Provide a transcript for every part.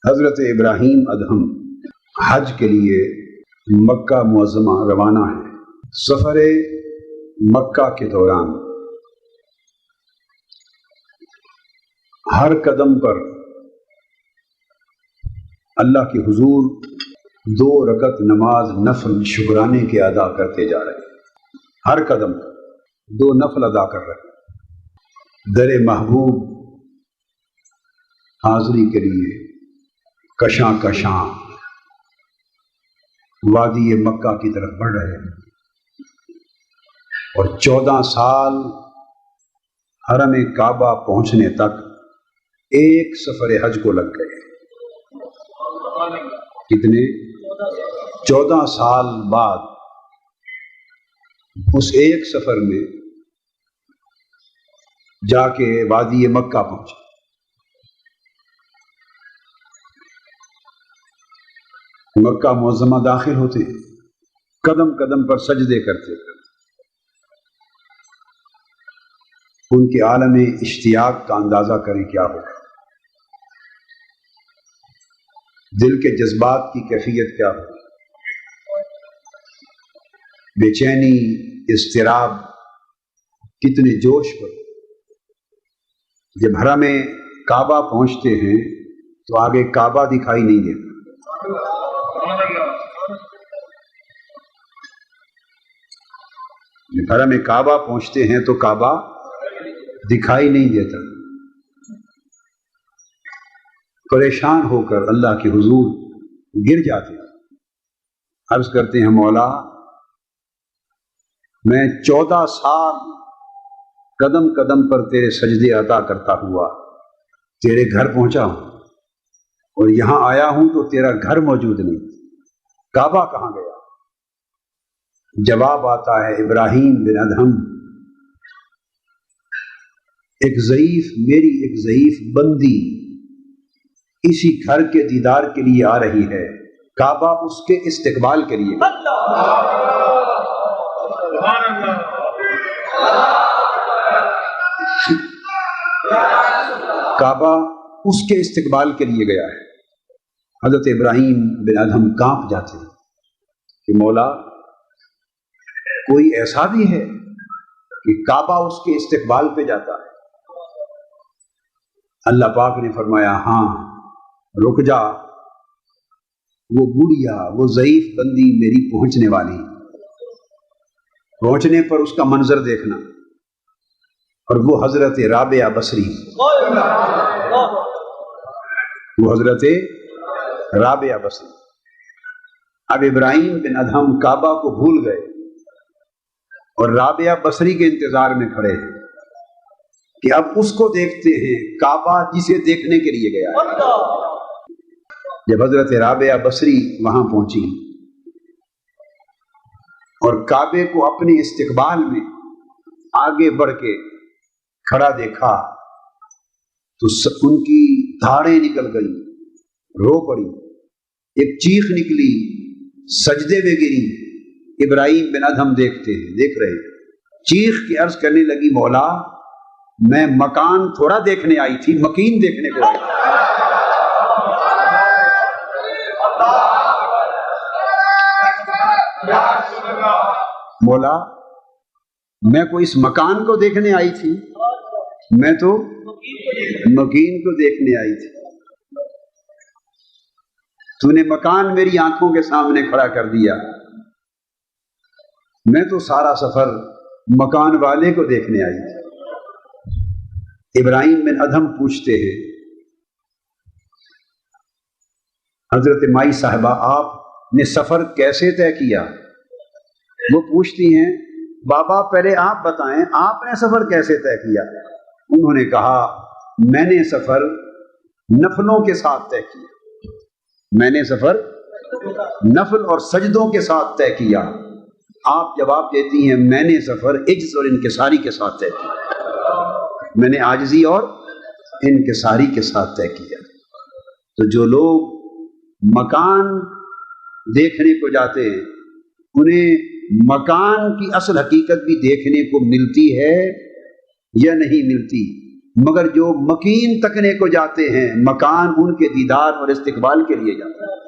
حضرت ابراہیم ادہم حج کے لیے مکہ معظمہ روانہ ہے۔ سفر مکہ کے دوران ہر قدم پر اللہ کے حضور 2 رکعت نماز نفل شکرانے کے ادا کرتے جا رہے ہیں۔ ہر قدم پر 2 نفل ادا کر رہے ہیں۔ در محبوب حاضری کے لیے کشاں کشاں وادی مکہ کی طرف بڑھ رہے ہیں، اور 14 سال حرم کعبہ پہنچنے تک ایک سفر حج کو لگ گئے۔ کتنے؟ 14 سال بعد اس ایک سفر میں جا کے وادی مکہ پہنچے۔ مکہ معظمہ داخل ہوتے ہیں، قدم قدم پر سجدے کرتے کرتے ان کے عالم اشتیاق کا اندازہ کریں کیا ہوگا، دل کے جذبات کی کیفیت کیا ہوگی، بے چینی، اضطراب، کتنے جوش پر۔ جب حرم کعبہ پہنچتے ہیں تو آگے کعبہ دکھائی نہیں دیتا، جب حرم کعبہ پہنچتے ہیں تو کعبہ دکھائی نہیں دیتا۔ پریشان ہو کر اللہ کے حضور گر جاتے ہیں، عرض کرتے ہیں مولا میں 14 سال قدم قدم پر تیرے سجدے عطا کرتا ہوا تیرے گھر پہنچا ہوں، اور یہاں آیا ہوں تو تیرا گھر موجود نہیں، کعبہ کہاں گیا؟ جواب آتا ہے ابراہیم بن ادہم میری ایک ضعیف بندی اسی گھر کے دیدار کے لیے آ رہی ہے، کعبہ اس کے استقبال کے لیے، کعبہ اس کے استقبال کے لیے گیا ہے۔ حضرت ابراہیم بن ادہم کانپ جاتے ہیں کہ مولا کوئی ایسا بھی ہے کہ کعبہ اس کے استقبال پہ جاتا ہے؟ اللہ پاک نے فرمایا ہاں رک جا، وہ بڑھیا، وہ ضعیف بندی میری پہنچنے والی، پہنچنے پر اس کا منظر دیکھنا، اور وہ حضرت رابعہ بصری، وہ حضرت رابعہ بصری۔ اب ابراہیم بن ادہم کعبہ کو بھول گئے اور رابعہ بصری کے انتظار میں کھڑے ہیں کہ اب اس کو دیکھتے ہیں، کعبہ جسے دیکھنے کے لیے گیا ہے۔ جب حضرت رابعہ بصری وہاں پہنچی اور کعبے کو اپنے استقبال میں آگے بڑھ کے کھڑا دیکھا تو ان کی دھاڑیں نکل گئی، رو پڑی، ایک چیخ نکلی، سجدے میں گری۔ ابراہیم بن ادہم دیکھ رہے، چیخ کے عرض کرنے لگی مولا میں مکان تھوڑا دیکھنے آئی تھی، مکین دیکھنے کو آئی تھی۔ مولا میں کوئی اس مکان کو دیکھنے آئی تھی، میں تو مکین کو دیکھنے آئی تھی، تو نے مکان میری آنکھوں کے سامنے کھڑا کر دیا، میں تو سارا سفر مکان والے کو دیکھنے آئی تھی۔ ابراہیم بن ادہم پوچھتے ہیں حضرت مائی صاحبہ آپ نے سفر کیسے طے کیا؟ وہ پوچھتی ہیں بابا پہلے آپ بتائیں آپ نے سفر کیسے طے کیا؟ انہوں نے کہا میں نے سفر نفلوں کے ساتھ طے کیا، میں نے سفر نفل اور سجدوں کے ساتھ طے کیا۔ آپ جواب دیتی ہیں میں نے سفر عجز اور انکساری کے ساتھ طے کیا، میں نے عاجزی اور انکساری کے ساتھ طے کیا۔ تو جو لوگ مکان دیکھنے کو جاتے ہیں انہیں مکان کی اصل حقیقت بھی دیکھنے کو ملتی ہے یا نہیں ملتی؟ مگر جو مکین تکنے کو جاتے ہیں مکان ان کے دیدار اور استقبال کے لیے جاتا ہے۔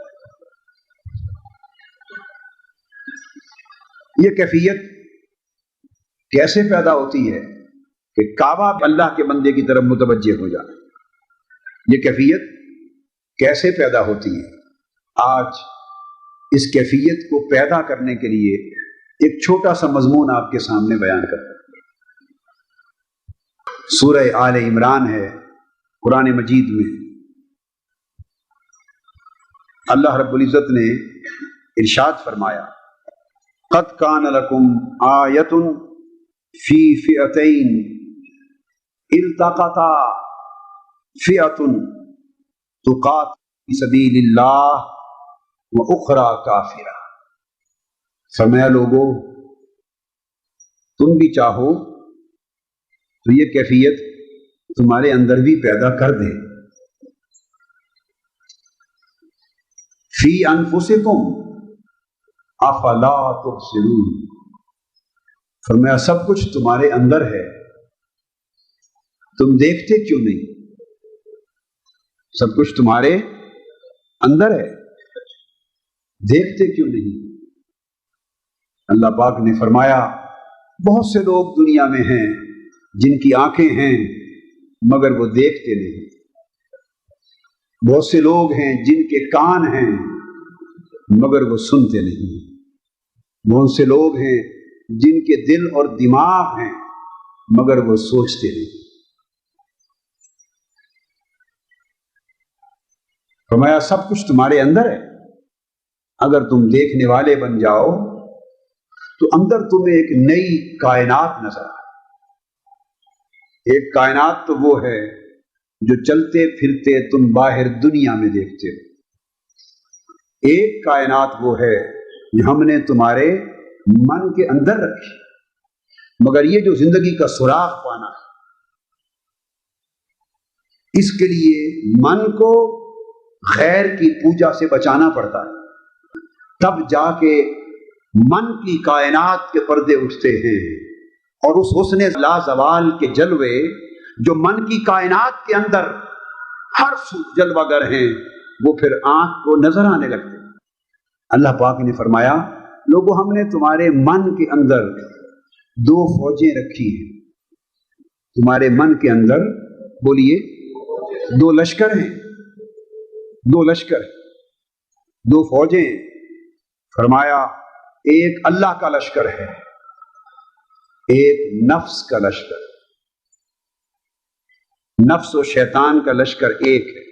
یہ کیفیت کیسے پیدا ہوتی ہے کہ کعبہ اللہ کے بندے کی طرف متوجہ ہو جائے؟ یہ کیفیت کیسے پیدا ہوتی ہے؟ آج اس کیفیت کو پیدا کرنے کے لیے ایک چھوٹا سا مضمون آپ کے سامنے بیان کرتا ہوں۔ سورہ آل عمران ہے قرآن مجید میں، اللہ رب العزت نے ارشاد فرمایا قد کان لکم آیۃ فی فئتین التقطا فئۃ تقاتل فی سبیل اللہ واخری کافرہ۔ فرمایا لوگو تم بھی چاہو تو یہ کیفیت تمہارے اندر بھی پیدا کر دے۔ فی انفسکم افلا تبصرون، فرمایا سب کچھ تمہارے اندر ہے، تم دیکھتے کیوں نہیں؟ سب کچھ تمہارے اندر ہے، دیکھتے کیوں نہیں؟ اللہ پاک نے فرمایا بہت سے لوگ دنیا میں ہیں جن کی آنکھیں ہیں مگر وہ دیکھتے نہیں، بہت سے لوگ ہیں جن کے کان ہیں مگر وہ سنتے نہیں، بہت سے لوگ ہیں جن کے دل اور دماغ ہیں مگر وہ سوچتے نہیں۔ فرمایا سب کچھ تمہارے اندر ہے، اگر تم دیکھنے والے بن جاؤ تو اندر تمہیں ایک نئی کائنات نظر آئے۔ ایک کائنات تو وہ ہے جو چلتے پھرتے تم باہر دنیا میں دیکھتے ہو، ایک کائنات وہ ہے جو ہم نے تمہارے من کے اندر رکھی، مگر یہ جو زندگی کا سراغ پانا ہے اس کے لیے من کو غیر کی پوجا سے بچانا پڑتا ہے، تب جا کے من کی کائنات کے پردے اٹھتے ہیں، اور اس حسن لازوال کے جلوے جو من کی کائنات کے اندر ہر سو جلوہ گر ہیں وہ پھر آنکھ کو نظر آنے لگتے ہیں۔ اللہ پاک نے فرمایا لوگوں ہم نے تمہارے من کے اندر دو فوجیں رکھی ہیں، تمہارے من کے اندر بولیے دو لشکر ہیں، دو لشکر، دو فوجیں۔ فرمایا ایک اللہ کا لشکر ہے، ایک نفس کا لشکر، نفس و شیطان کا لشکر ایک ہے،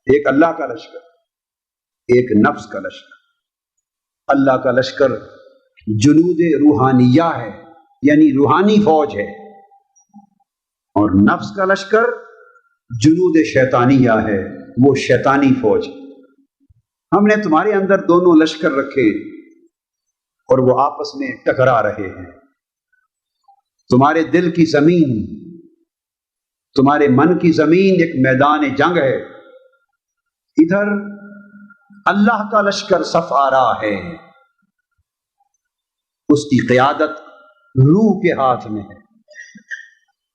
ایک اللہ کا لشکر ایک نفس کا لشکر۔ اللہ کا لشکر جنود روحانیہ ہے یعنی روحانی فوج ہے، اور نفس کا لشکر جنود شیطانیہ ہے، وہ شیطانی فوج۔ ہم نے تمہارے اندر دونوں لشکر رکھے اور وہ آپس میں ٹکرا رہے ہیں۔ تمہارے دل کی زمین، تمہارے من کی زمین ایک میدان جنگ ہے، ادھر اللہ کا لشکر صف آ رہا ہے، اس کی قیادت روح کے ہاتھ میں ہے،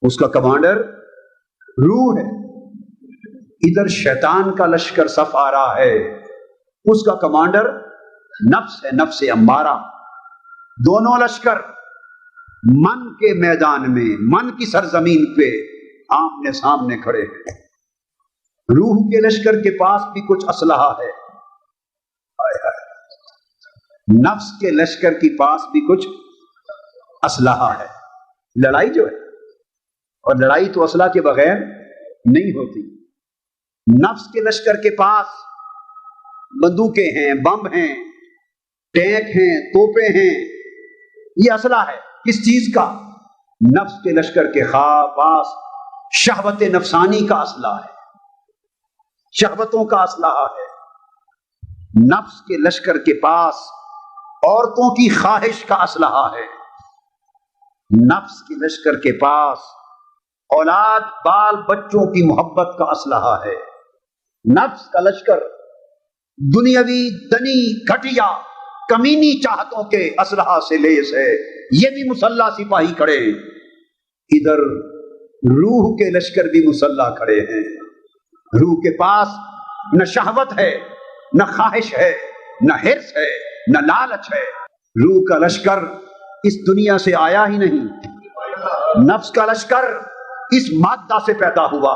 اس کا کمانڈر روح ہے۔ ادھر شیطان کا لشکر صف آ رہا ہے، اس کا کمانڈر نفس ہے، نفس امارہ۔ دونوں لشکر من کے میدان میں، من کی سرزمین پہ آمنے سامنے کھڑے ہیں۔ روح کے لشکر کے پاس بھی کچھ اسلحہ ہے، نفس کے لشکر کے پاس بھی کچھ اسلحہ ہے۔ لڑائی جو ہے، اور لڑائی تو اسلحہ کے بغیر نہیں ہوتی، نفس کے لشکر کے پاس بندوقیں ہیں، بم ہیں، ٹینک ہیں، توپیں ہیں، یہ اسلحہ ہے۔ کس چیز کا؟ نفس کے لشکر کے پاس شہوت نفسانی کا اسلحہ ہے، شہوتوں کا اسلحہ ہے۔ نفس کے لشکر کے پاس عورتوں کی خواہش کا اسلحہ ہے، نفس کے لشکر کے پاس اولاد بال بچوں کی محبت کا اسلحہ ہے۔ نفس کا لشکر دنیاوی دنی گھٹیا کمینی چاہتوں کے اسلحہ سے لیس ہے، یہ بھی مسلح سپاہی کھڑے ہیں۔ ادھر روح کے لشکر بھی مسلح کھڑے ہیں. روح کے پاس نہ شہوت ہے، نہ خواہش ہے، نہ حرص ہے، نہ لالچ ہے. روح کا لشکر اس دنیا سے آیا ہی نہیں. نفس کا لشکر اس مادہ سے پیدا ہوا،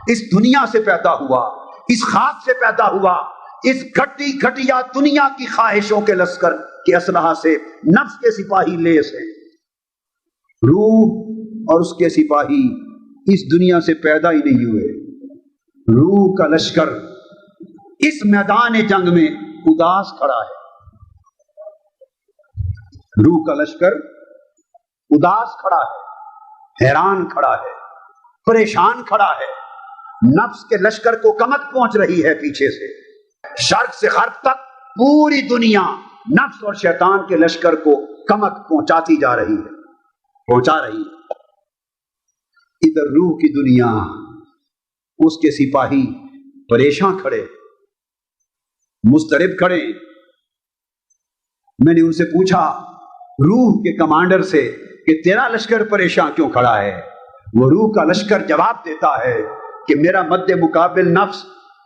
اس دنیا سے پیدا ہوا، اس خاک سے پیدا ہوا، اس گھٹی گھٹیا دنیا کی خواہشوں کے لشکر کے اسلحہ سے نفس کے سپاہی لیس ہیں. روح اور اس کے سپاہی اس دنیا سے پیدا ہی نہیں ہوئے. روح کا لشکر اس میدان جنگ میں اداس کھڑا ہے. روح کا لشکر اداس کھڑا ہے، حیران کھڑا ہے، پریشان کھڑا ہے. نفس کے لشکر کو کمک پہنچ رہی ہے پیچھے سے. شرق سے غرب تک پوری دنیا نفس اور شیطان کے لشکر کو کمک پہنچاتی جا رہی ہے، پہنچا رہی ہے. ادھر روح کی دنیا، اس کے سپاہی پریشان کھڑے، مضطرب کھڑے. میں نے ان سے پوچھا روح کے کمانڈر سے کہ تیرا لشکر پریشان کیوں کھڑا ہے؟ وہ روح کا لشکر جواب دیتا ہے کہ میرا مد مقابل نفس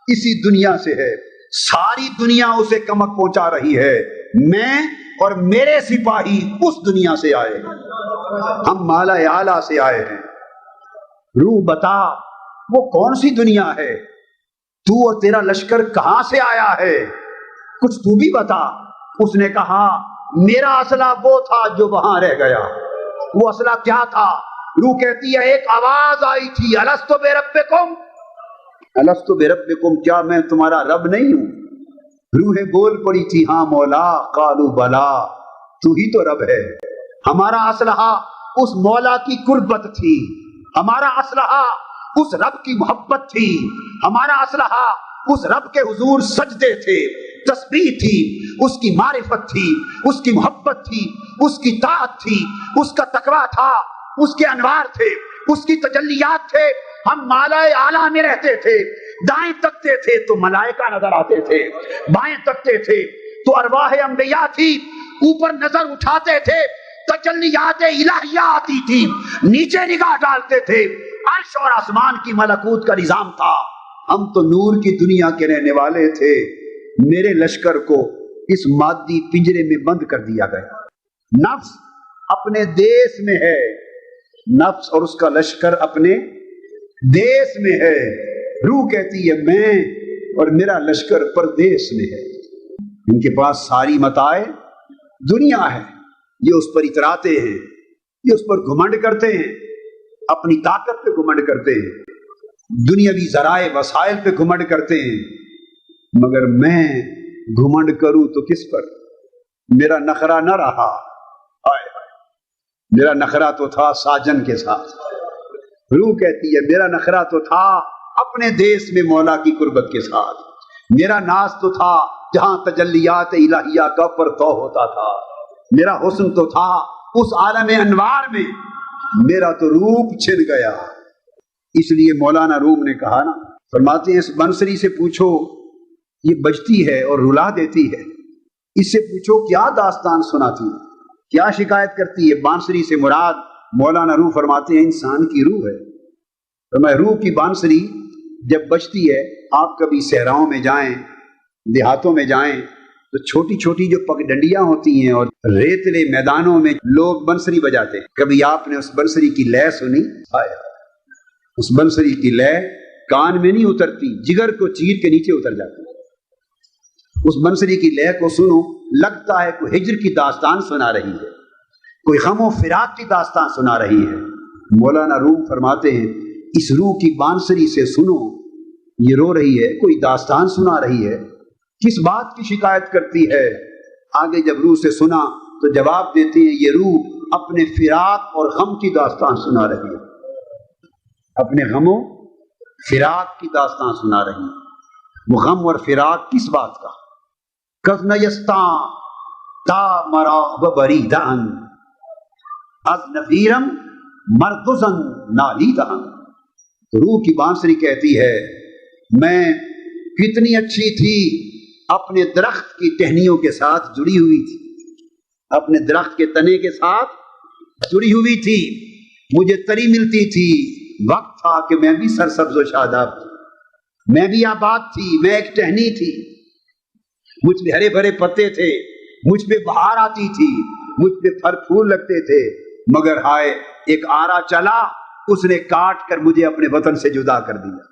اسی دنیا سے ہے، ساری دنیا اسے کمک پہنچا رہی ہے. میں اور میرے سپاہی اس دنیا سے آئے ہیں، ہم مالا اعلیٰ سے آئے ہیں. روح بتا وہ کون سی دنیا ہے؟ تو اور تیرا لشکر کہاں سے آیا ہے؟ کچھ تو بھی بتا. اس نے کہا میرا اسلحہ وہ تھا جو وہاں رہ گیا. وہ اسلحہ کیا تھا؟ روح کہتی ہے ایک آواز آئی تھی، الستو بربکم، الستو بربکم، کیا میں تمہارا رب نہیں ہوں؟ روحیں بول پڑی تھی ہاں مولا، قالوا بلا، تو ہی تو رب ہے. ہمارا اسلحہ اس مولا کی قربت تھی، ہمارا اسلحہ اس رب کی محبت تھی، ہمارا اسلحہ اس رب کے حضور سجدے تھے، تسبیح تھی، اس کی معرفت تھی، اس کی محبت تھی، اس کی طاعت تھی، اس کا تقویٰ تھا، اس کے انوار تھے، اس کی تجلیات تھے. ہم مالا اعلیٰ میں رہتے تھے. دائیں تکتے تھے تو ملائکہ نظر آتے تھے، بائیں تکتے تھے تو ارواح انبیاء تھی، اوپر نظر اٹھاتے تھے تجلیات الہیہ آتی تھی، نیچے نگاہ ڈالتے تھے عرش اور آسمان کی ملکوت کا نظام تھا. ہم تو نور کی دنیا کے رہنے والے تھے. میرے لشکر کو اس مادی پنجرے میں بند کر دیا گیا. نفس اپنے دیس میں ہے، نفس اور اس کا لشکر اپنے دیس میں ہے. روح کہتی ہے میں اور میرا لشکر پردیس میں ہے. ان کے پاس ساری متاع دنیا ہے، یہ اس پر اتراتے ہیں، یہ اس پر گھمنڈ کرتے ہیں، اپنی طاقت پہ گھمنڈ کرتے ہیں، دنیاوی ذرائع وسائل پہ گھمنڈ کرتے ہیں. مگر میں گھمنڈ کروں تو کس پر؟ میرا نخرہ نہ رہا. آئے میرا نخرہ تو تھا ساجن کے ساتھ. روح کہتی ہے میرا نخرہ تو تھا اپنے دیس میں مولا کی قربت کے ساتھ. میرا ناز تو تھا جہاں تجلیات الہیہ کا پرتو ہوتا تھا. میرا حسن تو تھا اس عالم انوار میں. میرا تو روپ چھن گیا. اس لیے مولانا روم نے کہا نا، فرماتے ہیں اس بنسری سے پوچھو، یہ بجتی ہے اور رلا دیتی ہے. اس سے پوچھو کیا داستان سناتی ہے، کیا شکایت کرتی ہے. بانسری سے مراد مولانا روح فرماتے ہیں انسان کی روح ہے. فرمایا روح کی بانسری جب بجتی ہے، آپ کبھی صحراؤں میں جائیں، دیہاتوں میں جائیں تو چھوٹی چھوٹی جو پگڈنڈیاں ہوتی ہیں اور ریتلے میدانوں میں لوگ بنسری بجاتے ہیں. کبھی آپ نے اس بنسری کی لے سنی؟ اس بنسری کی لے کان میں نہیں اترتی، جگر کو چیر کے نیچے اتر جاتی. اس بنسری کی لے کو سنو، لگتا ہے کوئی ہجر کی داستان سنا رہی ہے، کوئی غم و فراق کی داستان سنا رہی ہے. مولانا روم فرماتے ہیں اس روح کی بانسری سے سنو، یہ رو رہی ہے، کوئی داستان سنا رہی ہے. کس بات کی شکایت کرتی ہے؟ آگے جب روح سے سنا تو جواب دیتی ہے یہ روح اپنے فراق اور غم کی داستان سنا رہی ہے، اپنے غم و فراق کی داستان سنا رہی ہے. وہ غم اور فراق کس بات کا؟ کَذْنَيَسْتَان تا مرا بَبَرِيدَان از نفیرم مردزن نالیدان. روح کی بانسری کہتی ہے میں کتنی اچھی تھی، اپنے درخت کی ٹہنیوں کے ساتھ جڑی ہوئی تھی، اپنے درخت کے تنے کے ساتھ جڑی ہوئی تھی. مجھے تری ملتی تھی، وقت تھا کہ میں بھی سرسبز و شاداب تھی، میں بھی آباد تھی، میں ایک ٹہنی تھی، مجھ پہ ہرے بھرے پتے تھے، مجھ پہ بہار آتی تھی، مجھ پہ پھل پھول لگتے تھے، مگر ہائے ایک آرا چلا، اس نے کاٹ کر مجھے اپنے وطن سے جدا کر دیا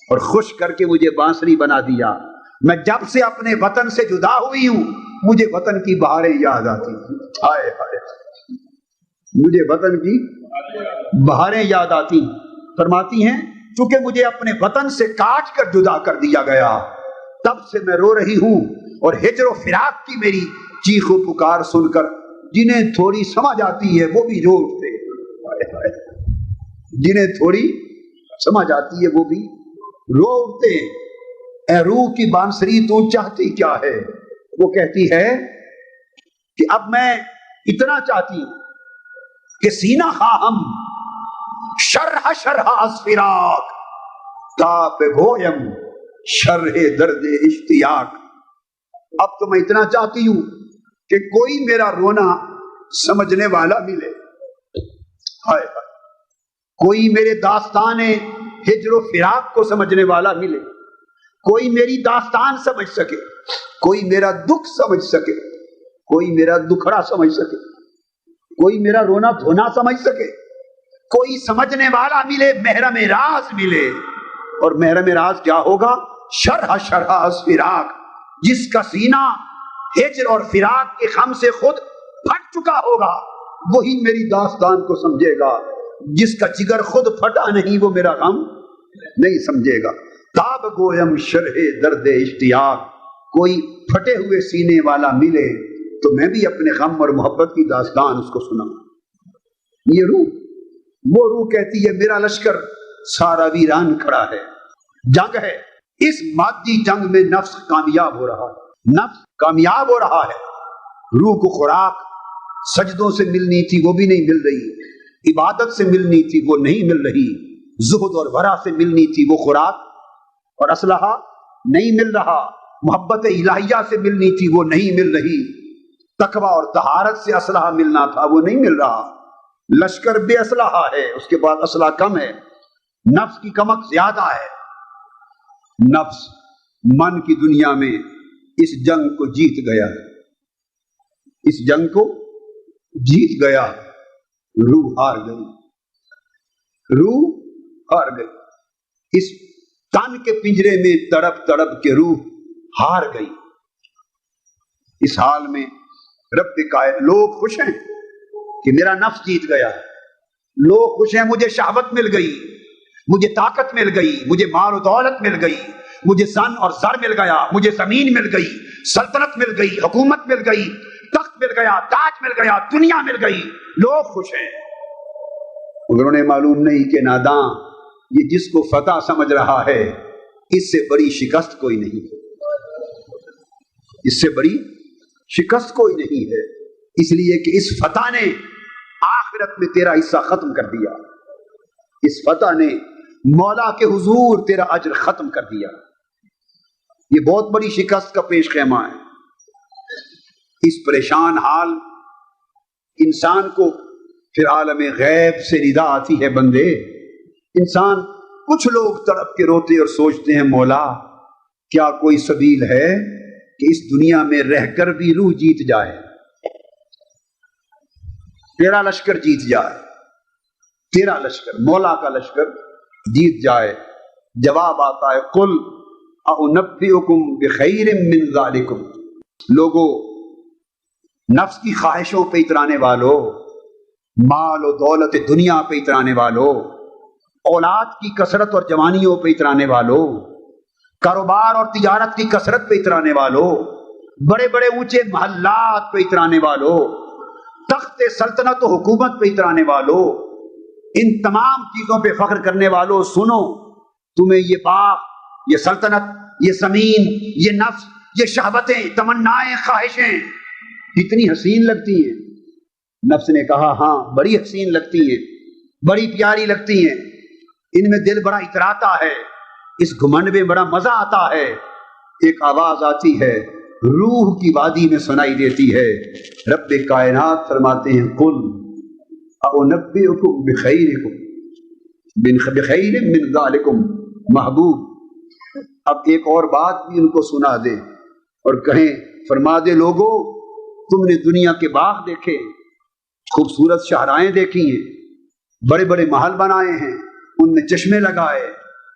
اور خوش کر کے مجھے بانسری بنا دیا۔ میں جب سے اپنے وطن سے جدا ہوئی ہوں مجھے وطن کی بہاریں یاد آتی ہیں، ہائے ہائے مجھے وطن کی بہاریں یاد آتی ہیں۔ فرماتی ہیں چونکہ مجھے اپنے وطن سے کاٹ کر جدا کر دیا گیا، تب سے میں رو رہی ہوں، اور ہجر و فراق کی میری چیخ و پکار سن کر جنہیں تھوڑی سمجھ آتی ہے وہ بھی رو اٹھتے، جنہیں تھوڑی سمجھ آتی ہے وہ بھی رو اٹھتے۔ اے روح کی بانسری تو چاہتی کیا ہے؟ وہ کہتی ہے کہ اب میں اتنا چاہتی ہوں کہ سینہ خواہم شرح شرح از فراق تا بگویم شرح درد اشتیاق۔ اب تو میں اتنا چاہتی ہوں کہ کوئی میرا رونا سمجھنے والا ملے، ہائے ہائے کوئی میرے داستان ہجر و فراق کو سمجھنے والا ملے، کوئی میری داستان سمجھ سکے، کوئی میرا دکھ سمجھ سکے، کوئی میرا دکھڑا سمجھ سکے، کوئی میرا رونا دھونا سمجھ سکے، کوئی سمجھنے والا ملے، محرم راز ملے۔ اور محرم راز کیا ہوگا؟ شرح شرح از فراق، جس کا سینہ ہجر اور فراق کے غم سے خود پھٹ چکا ہوگا وہی میری داستان کو سمجھے گا، جس کا جگر خود پھٹا نہیں وہ میرا غم نہیں سمجھے گا۔ تاب گویم شرح درد اشتیاق، کوئی پھٹے ہوئے سینے والا ملے تو میں بھی اپنے غم اور محبت کی داستان اس کو سناؤں۔ یہ روح، وہ روح کہتی ہے میرا لشکر سارا ویران کھڑا ہے، جنگ ہے، اس مادی جنگ میں نفس کامیاب ہو رہا ہے، نفس کامیاب ہو رہا ہے۔ روح کو خوراک سجدوں سے ملنی تھی وہ بھی نہیں مل رہی، عبادت سے ملنی تھی وہ نہیں مل رہی، زہد اور ورع سے ملنی تھی وہ خوراک اور اسلحہ نہیں مل رہا، محبت الہیہ سے ملنی تھی وہ نہیں مل رہی، تقوی اور طہارت سے اسلحہ ملنا تھا وہ نہیں مل رہا۔ لشکر بے اسلحہ ہے، اس کے بعد اسلحہ کم ہے، نفس کی کمک زیادہ ہے۔ نفس من کی دنیا میں اس جنگ کو جیت گیا ہے، اس جنگ کو جیت گیا، روح ہار گئی، روح ہار گئی، اس تن کے پنجرے میں تڑپ تڑپ کے روح ہار گئی۔ اس حال میں رب کائنات، لوگ خوش ہیں کہ میرا نفس جیت گیا، لوگ خوش ہیں مجھے شہوت مل گئی، مجھے طاقت مل گئی، مجھے مال و دولت مل گئی، مجھے زن اور زر مل گیا، مجھے زمین مل گئی، سلطنت مل گئی، حکومت مل گئی، تخت مل گیا، تاج مل گیا، دنیا مل گئی، لوگ خوش ہیں۔ مگر انہیں معلوم نہیں کہ ناداں یہ جس کو فتح سمجھ رہا ہے اس سے بڑی شکست کوئی نہیں ہے، اس سے بڑی شکست کوئی نہیں ہے، اس لیے کہ اس فتح نے آخرت میں تیرا حصہ ختم کر دیا، اس فتح نے مولا کے حضور تیرا اجر ختم کر دیا۔ یہ بہت بڑی شکست کا پیش خیمہ ہے۔ اس پریشان حال انسان کو پھر عالم غیب سے ندا آتی ہے، بندے انسان، کچھ لوگ تڑپ کے روتے اور سوچتے ہیں مولا کیا کوئی سبیل ہے کہ اس دنیا میں رہ کر بھی روح جیت جائے، تیرا لشکر جیت جائے، تیرا لشکر مولا کا لشکر جیت جائے۔ جواب آتا ہے قل اعنبئکم بخیر من ذالکم، لوگوں نفس کی خواہشوں پہ اترانے والوں، مال و دولت دنیا پہ اترانے والوں، اولاد کی کثرت اور جوانیوں پہ اترانے والوں، کاروبار اور تجارت کی کثرت پہ اترانے والوں، بڑے بڑے اونچے محلات پہ اترانے والوں، تخت سلطنت و حکومت پہ اترانے والوں، ان تمام چیزوں پہ فخر کرنے والوں، سنو تمہیں یہ باغ، یہ سلطنت، یہ زمین، یہ نفس، یہ شہوتیں، تمنائیں، خواہشیں اتنی حسین لگتی ہیں۔ نفس نے کہا ہاں بڑی حسین لگتی ہیں، بڑی پیاری لگتی ہیں، ان میں دل بڑا اتراتا ہے، اس گھمنڈ میں بڑا مزہ آتا ہے۔ ایک آواز آتی ہے، روح کی وادی میں سنائی دیتی ہے، رب کائنات فرماتے ہیں قل أُنَبِّئُكُم بِخَيْرٍ مِّن ذَلِكُم محبوب، اب ایک اور بات بھی ان کو سنا دے اور کہیں، فرما دے لوگوں، تم نے دنیا کے باغ دیکھے، خوبصورت شاہراہیں دیکھی ہیں، بڑے بڑے محل بنائے ہیں، ان میں چشمے لگائے،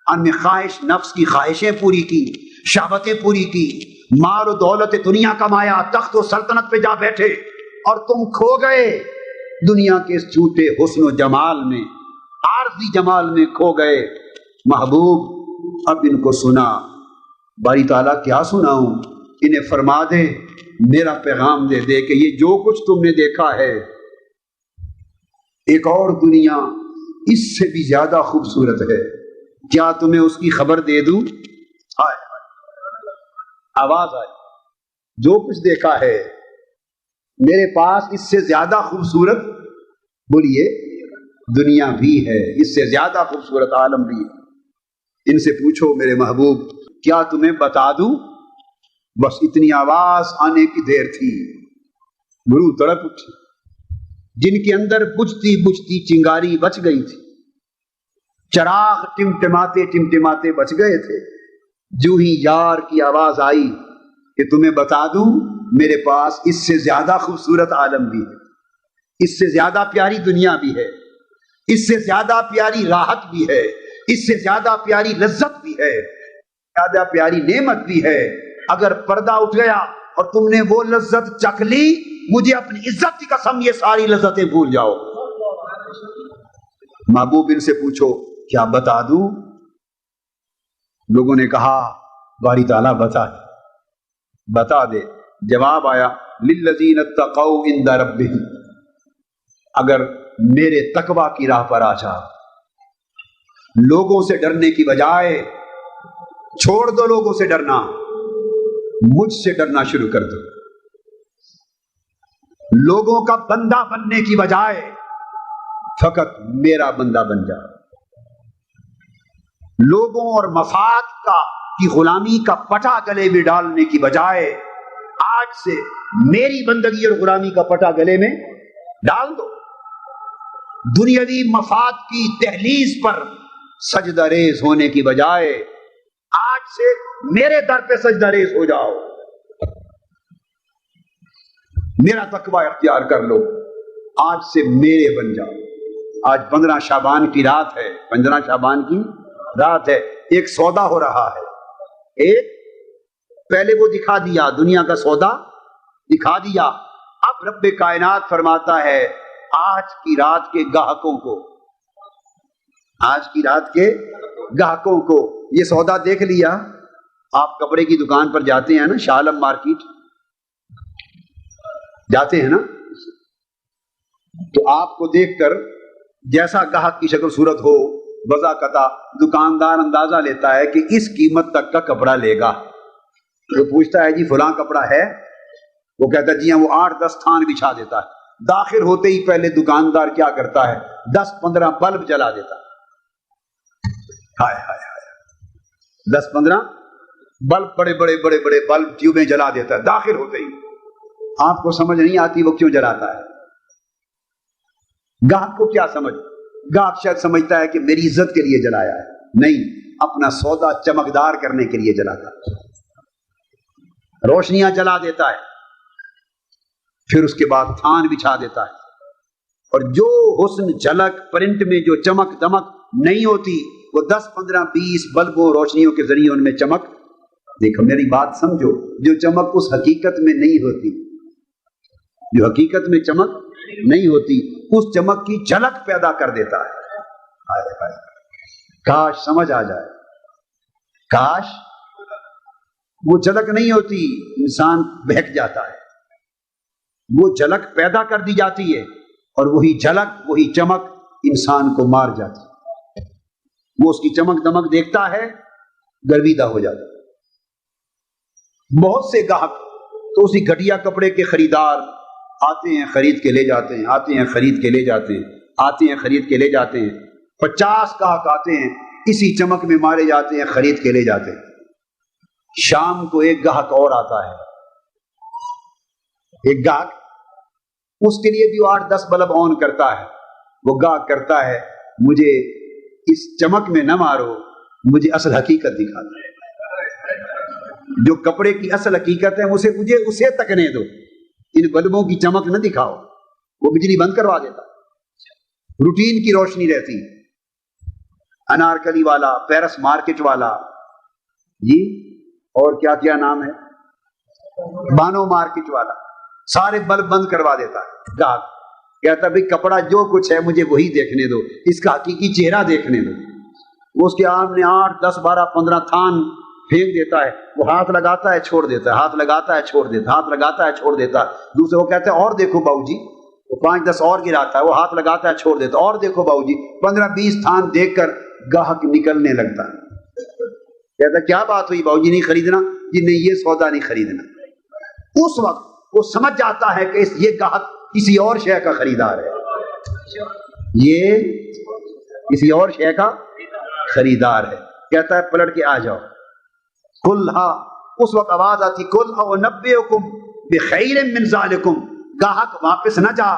ان میں خواہش نفس کی خواہشیں پوری کی، شہوتیں پوری کی، مال و دولت دنیا کمایا، تخت و سلطنت پہ جا بیٹھے، اور تم کھو گئے دنیا کے اس جھوٹے حسن و جمال میں، عارضی جمال میں کھو گئے۔ محبوب اب ان کو سنا، باری تعالیٰ کیا سناؤں؟ انہیں فرما دے، میرا پیغام دے دے کہ یہ جو کچھ تم نے دیکھا ہے، ایک اور دنیا اس سے بھی زیادہ خوبصورت ہے، کیا تمہیں اس کی خبر دے دوں؟ آواز آئی، جو کچھ دیکھا ہے میرے پاس اس سے زیادہ خوبصورت، بولیے، دنیا بھی ہے، اس سے زیادہ خوبصورت عالم بھی ہے۔ ان سے پوچھو میرے محبوب، کیا تمہیں بتا دوں؟ بس اتنی آواز آنے کی دیر تھی، گرو تڑپ اٹھی، جن کے اندر بجھتی بجھتی چنگاری بچ گئی تھی، چراغ ٹمٹماتے ٹمٹماتے بچ گئے تھے، جو ہی یار کی آواز آئی کہ تمہیں بتا دوں میرے پاس اس سے زیادہ خوبصورت عالم بھی ہے، اس سے زیادہ پیاری دنیا بھی ہے، اس سے زیادہ پیاری راحت بھی ہے، اس سے زیادہ پیاری لذت بھی ہے، زیادہ پیاری نعمت بھی ہے، اگر پردہ اٹھ گیا اور تم نے وہ لذت چکھ لی، مجھے اپنی عزت کی قسم یہ ساری لذتیں بھول جاؤ۔ محبوب ان سے پوچھو، کیا بتا دوں؟ لوگوں نے کہا، باری تعالیٰ بتا دے۔ جواب آیا، للذین اتقوا عند ربہم، اگر میرے تقوی کی راہ پر آ جا، لوگوں سے ڈرنے کی بجائے چھوڑ دو لوگوں سے ڈرنا، مجھ سے ڈرنا شروع کر دو، لوگوں کا بندہ بننے کی بجائے فقط میرا بندہ بن جا، لوگوں اور مفاد کی غلامی کا پٹا گلے میں ڈالنے کی بجائے آج سے میری بندگی اور غلامی کا پٹا گلے میں ڈال دو، دنیاوی مفاد کی دہلیز پر سجدہ ریز ہونے کی بجائے آج سے میرے در پہ سجدہ ریز ہو جاؤ، میرا تقوی اختیار کر لو، آج سے میرے بن جاؤ۔ آج 15 شعبان کی رات ہے، 15 شعبان کی رات ہے، ایک سودا ہو رہا ہے، ایک پہلے وہ دکھا دیا، دنیا کا سودا دکھا دیا، اب رب کائنات فرماتا ہے آج کی رات کے گاہکوں کو، آج کی رات کے گاہکوں کو یہ سودا دیکھ لیا۔ آپ کپڑے کی دکان پر جاتے ہیں نا، شاہ عالم مارکیٹ جاتے ہیں نا، تو آپ کو دیکھ کر جیسا گاہک کی شکل صورت ہو، بذاقطع دکاندار اندازہ لیتا ہے کہ اس قیمت تک کا کپڑا لے گا، تو پوچھتا ہے جی فلاں کپڑا ہے؟ وہ کہتا ہے جی ہاں، وہ 8-10 تھان بچھا دیتا ہے، داخل ہوتے ہی پہلے دکاندار کیا کرتا ہے، 10-15 بلب جلا دیتا ہے، ہائے ہائے ہائے، 10-15 بلب، بڑے بڑے بڑے بڑے بلب ٹیوبیں جلا دیتا ہے داخل ہوتے ہی۔ آپ کو سمجھ نہیں آتی وہ کیوں جلاتا ہے؟ گاہک کو کیا سمجھ، گاہک شاید سمجھتا ہے کہ میری عزت کے لیے جلایا ہے، نہیں، اپنا سودا چمکدار کرنے کے لیے جلاتا ہے، روشنیاں جلا دیتا ہے، پھر اس کے بعد تھان بچھا دیتا ہے، اور جو حسن جھلک پرنٹ میں جو چمک دمک نہیں ہوتی، وہ 10-15-20 بلبوں روشنیوں کے ذریعے ان میں چمک، دیکھو میری بات سمجھو، جو چمک اس حقیقت میں نہیں ہوتی، جو حقیقت میں چمک نہیں ہوتی، اس چمک کی جھلک پیدا کر دیتا ہے۔ کاش سمجھ آ جائے، کاش وہ جھلک نہیں ہوتی، انسان بہک جاتا ہے، وہ جھلک پیدا کر دی جاتی ہے، اور وہی جھلک، وہی چمک انسان کو مار جاتی ہے، وہ اس کی چمک دمک دیکھتا ہے، گرویدہ ہو جاتا ہے۔ بہت سے گاہک تو اسی گھٹیا کپڑے کے خریدار آتے ہیں، خرید کے لے جاتے ہیں، آتے ہیں خرید کے لے جاتے ہیں، آتے ہیں خرید کے لے جاتے ہیں، 50 گاہک آتے ہیں، اسی چمک میں مارے جاتے ہیں، خرید کے لے جاتے ہیں۔ شام کو ایک گاہک اور آتا ہے، ایک گاہک، اس کے لیے بھی 8-10 بلب آن کرتا ہے، وہ گاہک کرتا ہے مجھے اس چمک میں نہ مارو، مجھے اصل حقیقت دکھا دو، جو کپڑے کی اصل حقیقت ہے مجھے اسے تکنے دو، ان بلبوں کی چمک نہ دکھاؤ۔ وہ بجلی بند کروا دیتا، روٹین کی روشنی رہتی۔ انارکلی والا، پیرس مارکیٹ والا، جی اور کیا کیا نام ہے، بانو مارکیٹ والا، سارے بلب بند کروا دیتا ہے۔ گاہک کہتا بھائی کپڑا جو کچھ ہے مجھے وہی دیکھنے دو، اس کا حقیقی چہرہ دیکھنے دو۔ وہ اس کے آمنے 8 10 12 15 تھان پھینک دیتا ہے، وہ ہاتھ لگاتا ہے چھوڑ دیتا ہے، ہاتھ لگاتا ہے چھوڑ دیتا ہے، ہاتھ لگاتا ہے چھوڑ دیتا ہے۔ دوسرے وہ کہتے ہیں اور دیکھو باؤ جی، وہ 5 10 اور گراتا ہے، وہ ہاتھ لگاتا ہے چھوڑ دیتا ہے، اور دیکھو باؤ جی۔ 15 20 تھان دیکھ کر گاہک نکلنے لگتا ہے، کہتا ہے کیا بات ہوئی باؤ جی، نہیں خریدنا؟ جی نہیں، یہ سودا نہیں خریدنا۔ اس وقت وہ سمجھ جاتا ہے کہ یہ گاہک کسی اور شے کا خریدار ہے، یہ کسی اور شے کا خریدار ہے۔ کہتا ہے پلٹ کے آ جاؤ، قل ہا، اس وقت آواز آتی قل انبئکم بخیر من ذالکم، گاہک واپس نہ جا۔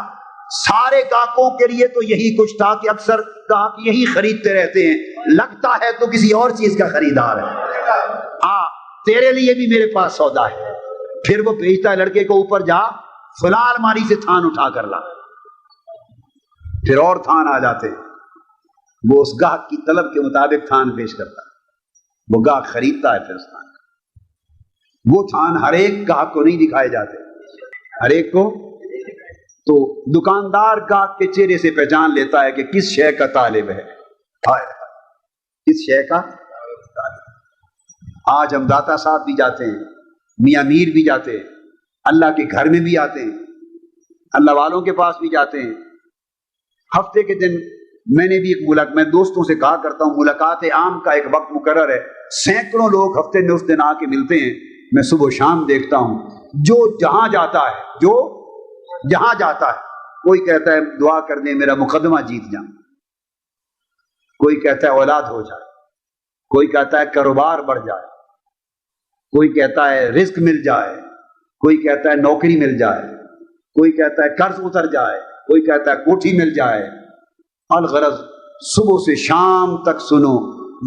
سارے گاہکوں کے لیے تو یہی کچھ تھا کہ اکثر گاہک یہی خریدتے رہتے ہیں، لگتا ہے تو کسی اور چیز کا خریدار ہے، تیرے لیے بھی میرے پاس سودا ہے۔ پھر وہ بھیجتا ہے لڑکے کو، اوپر جا فلاں الماری سے تھان اٹھا کر لا، پھر اور تھان آ جاتے، وہ اس گاہک کی طلب کے مطابق تھان پیش کرتا ہے، وہ گاہک خریدتا ہے۔ پھر اس تھان وہ تھان ہر ایک گاہک کو نہیں دکھائے جاتے، ہر ایک کو تو دکاندار گاہک کے چہرے سے پہچان لیتا ہے کہ کس شے کا طالب ہے، کس شے کا طالب۔ آج ہم داتا صاحب بھی جاتے ہیں، میاں میر بھی جاتے ہیں، اللہ کے گھر میں بھی آتے ہیں، اللہ والوں کے پاس بھی جاتے ہیں۔ ہفتے کے دن میں نے بھی میں دوستوں سے کہا کرتا ہوں، ملاقات عام کا ایک وقت مقرر ہے، سینکڑوں لوگ ہفتے میں اس دن آ کے ملتے ہیں، میں صبح و شام دیکھتا ہوں، جو جہاں جاتا ہے، جو جہاں جاتا ہے، کوئی کہتا ہے دعا کر دیں میرا مقدمہ جیت جاؤں، کوئی کہتا ہے اولاد ہو جائے، کوئی کہتا ہے کاروبار بڑھ جائے، کوئی کہتا ہے رزق مل جائے، کوئی کہتا ہے نوکری مل جائے، کوئی کہتا ہے قرض اتر جائے، کوئی کہتا ہے کوٹھی مل جائے۔ الغرض صبح سے شام تک سنو،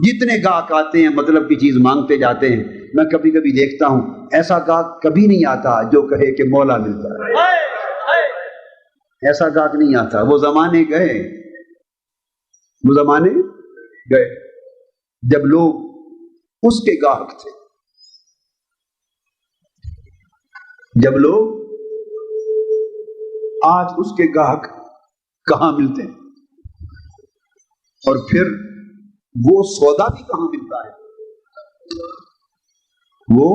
جتنے گاہک آتے ہیں مطلب کی چیز مانگتے جاتے ہیں۔ میں کبھی کبھی دیکھتا ہوں ایسا گاہک کبھی نہیں آتا جو کہے کہ مولا ملتا ہے، ایسا گاہک نہیں آتا۔ وہ زمانے گئے، وہ زمانے گئے جب لوگ اس کے گاہک تھے، جب لوگ آج اس کے گاہک کہاں ملتے ہیں، اور پھر وہ سودا بھی کہاں ملتا ہے، وہ